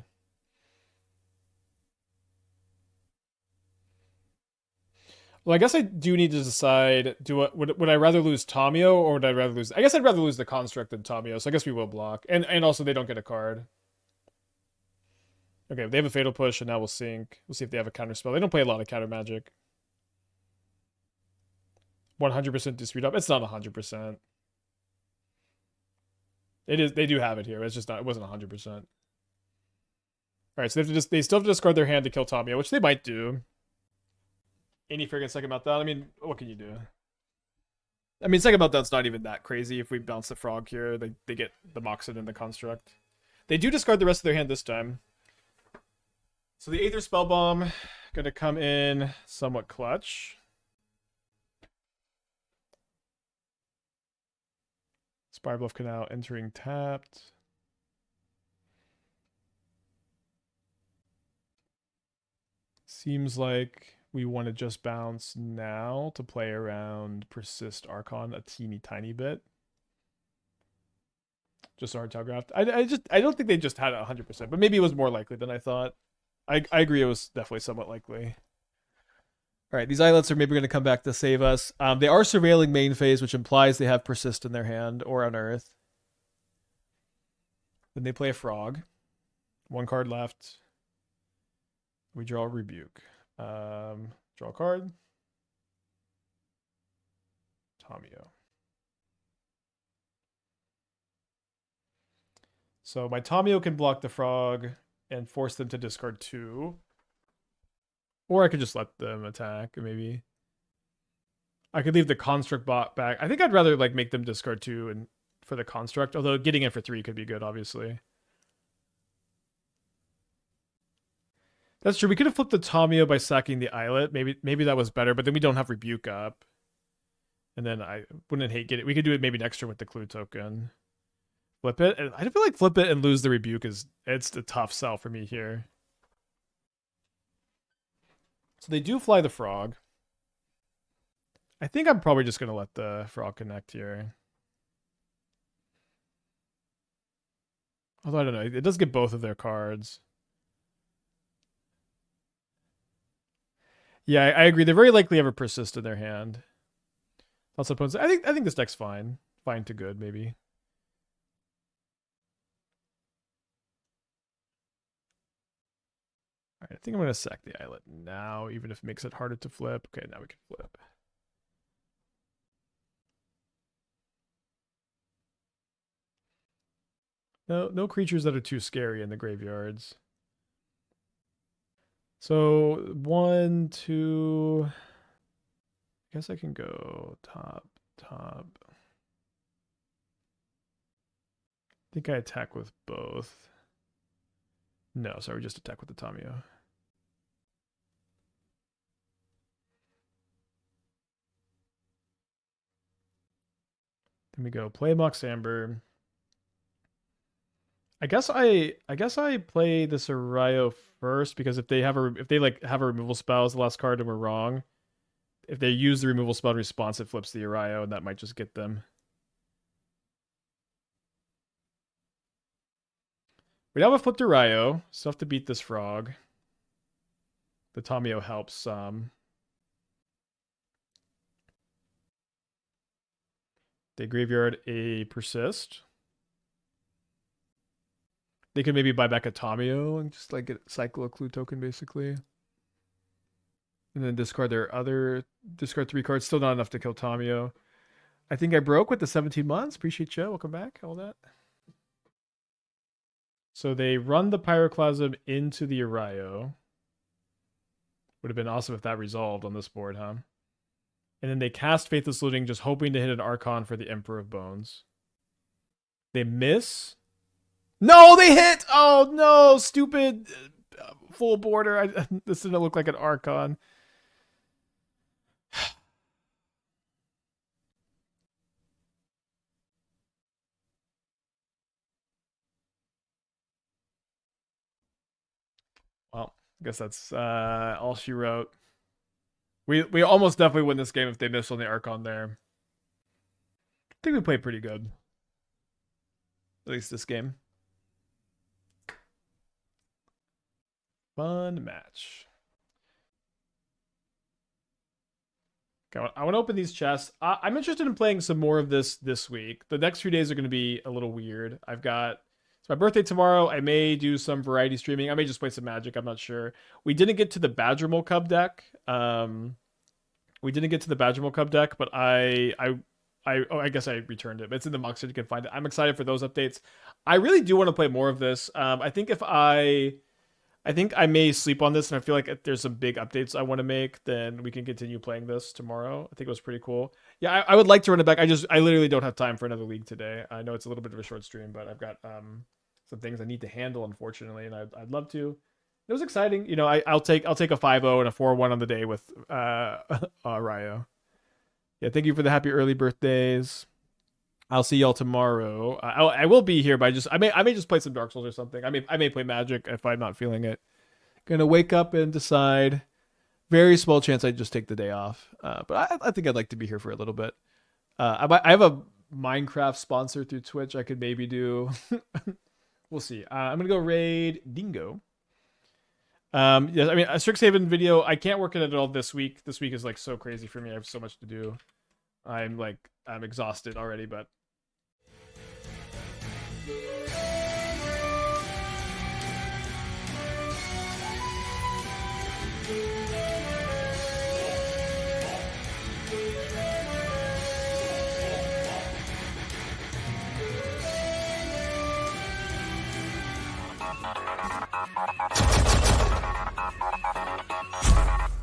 Well, I guess I do need to decide, would I rather lose Tamiyo or would I rather lose... I guess I'd rather lose the Construct than Tamiyo, so I guess we will block. And also they don't get a card. Okay, they have a Fatal Push, and now we'll sync. We'll see if they have a counter spell. They don't play a lot of counter magic. 100% to speed up. It's not 100%. It is. They do have it here. It's just not. It wasn't 100%. All right, so they still have to discard their hand to kill Tamiyo, which they might do. Any friggin' second meltdown. I mean, what can you do? I mean, second meltdown's not even that crazy. If we bounce the Frog here, they get the Moxen and the Construct. They do discard the rest of their hand this time. So the Aether Spellbomb gonna come in somewhat clutch. Spirebluff Canal entering tapped. Seems like we want to just bounce now to play around Persist Archon a teeny tiny bit. Just our telegraphed. I don't think they just had it 100%, but maybe it was more likely than I thought. I agree it was definitely somewhat likely. All right, these islets are maybe going to come back to save us. They are surveilling main phase, which implies they have Persist in their hand or Unearth. Then they play a Frog. 1 card left. We draw a Rebuke. Draw a card. Tamiyo. So my Tamiyo can block the Frog and force them to discard 2. Or I could just let them attack, maybe. I could leave the Construct back. I think I'd rather like make them discard 2 and for the Construct, although getting it for 3 could be good, obviously. That's true. We could have flipped the Tamiyo by sacking the Islet. Maybe that was better, but then we don't have Rebuke up. And then I wouldn't hate get it. We could do it maybe next turn with the Clue token. Flip it. And I feel like flip it and lose the Rebuke it's a tough sell for me here. So they do fly the Frog. I think I'm probably just going to let the Frog connect here. Although I don't know. It does get both of their cards. Yeah, I agree. They very likely have a Persist in their hand. Also, I think this deck's fine. Fine to good, maybe. All right, I think I'm going to sack the Islet now, even if it makes it harder to flip. Okay, now we can flip. No creatures that are too scary in the graveyards. So 1, 2. I guess I can go top. I think I attack with both. No, sorry, just attack with the Tamiyo. Then we go play Mox Amber. I guess I play this Erayo first because if they have a removal spell as the last card and we're wrong, if they use the removal spell in response, it flips the Erayo and that might just get them. We now have a flipped Erayo. Still have to beat this Frog. The Tamiyo helps some. They graveyard a Persist. They could maybe buy back a Tamiyo and just like get cycle a Clue token basically. And then discard 3 cards. Still not enough to kill Tamiyo. I think I broke with the 17 months. Appreciate you. Welcome back. All that. So they run the Pyroclasm into the Erayo. Would have been awesome if that resolved on this board, huh? And then they cast Faithless Looting, just hoping to hit an Archon for the Emperor of Bones. They miss. No, they hit! Oh no, stupid full border. This didn't look like an Archon. Well, I guess that's all she wrote. We almost definitely win this game if they miss on the Archon there. I think we played pretty good. At least this game. Fun match. Okay, I want to open these chests. I'm interested in playing some more of this week. The next few days are going to be a little weird. It's my birthday tomorrow. I may do some variety streaming. I may just play some Magic. I'm not sure. We didn't get to the Badgermole Cub deck. But I guess I returned it. But it's in the Mox, so you can find it. I'm excited for those updates. I really do want to play more of this. I think I may sleep on this, and I feel like if there's some big updates I want to make, then we can continue playing this tomorrow. I think it was pretty cool. Yeah, I would like to run it back. I literally don't have time for another league today. I know it's a little bit of a short stream, but I've got some things I need to handle, unfortunately, and I'd love to. It was exciting. You know, I'll take a 5-0 and a 4-1 on the day with Erayo. Yeah, thank you for the happy early birthdays. I'll see y'all tomorrow. I will be here, but I may just play some Dark Souls or something. I may play Magic if I'm not feeling it. Gonna wake up and decide. Very small chance I just take the day off. But I think I'd like to be here for a little bit. I have a Minecraft sponsor through Twitch I could maybe do. We'll see. I'm gonna go raid Dingo. Yes, I mean a Strixhaven video. I can't work on it at all this week. This week is like so crazy for me. I have so much to do. I'm exhausted already, but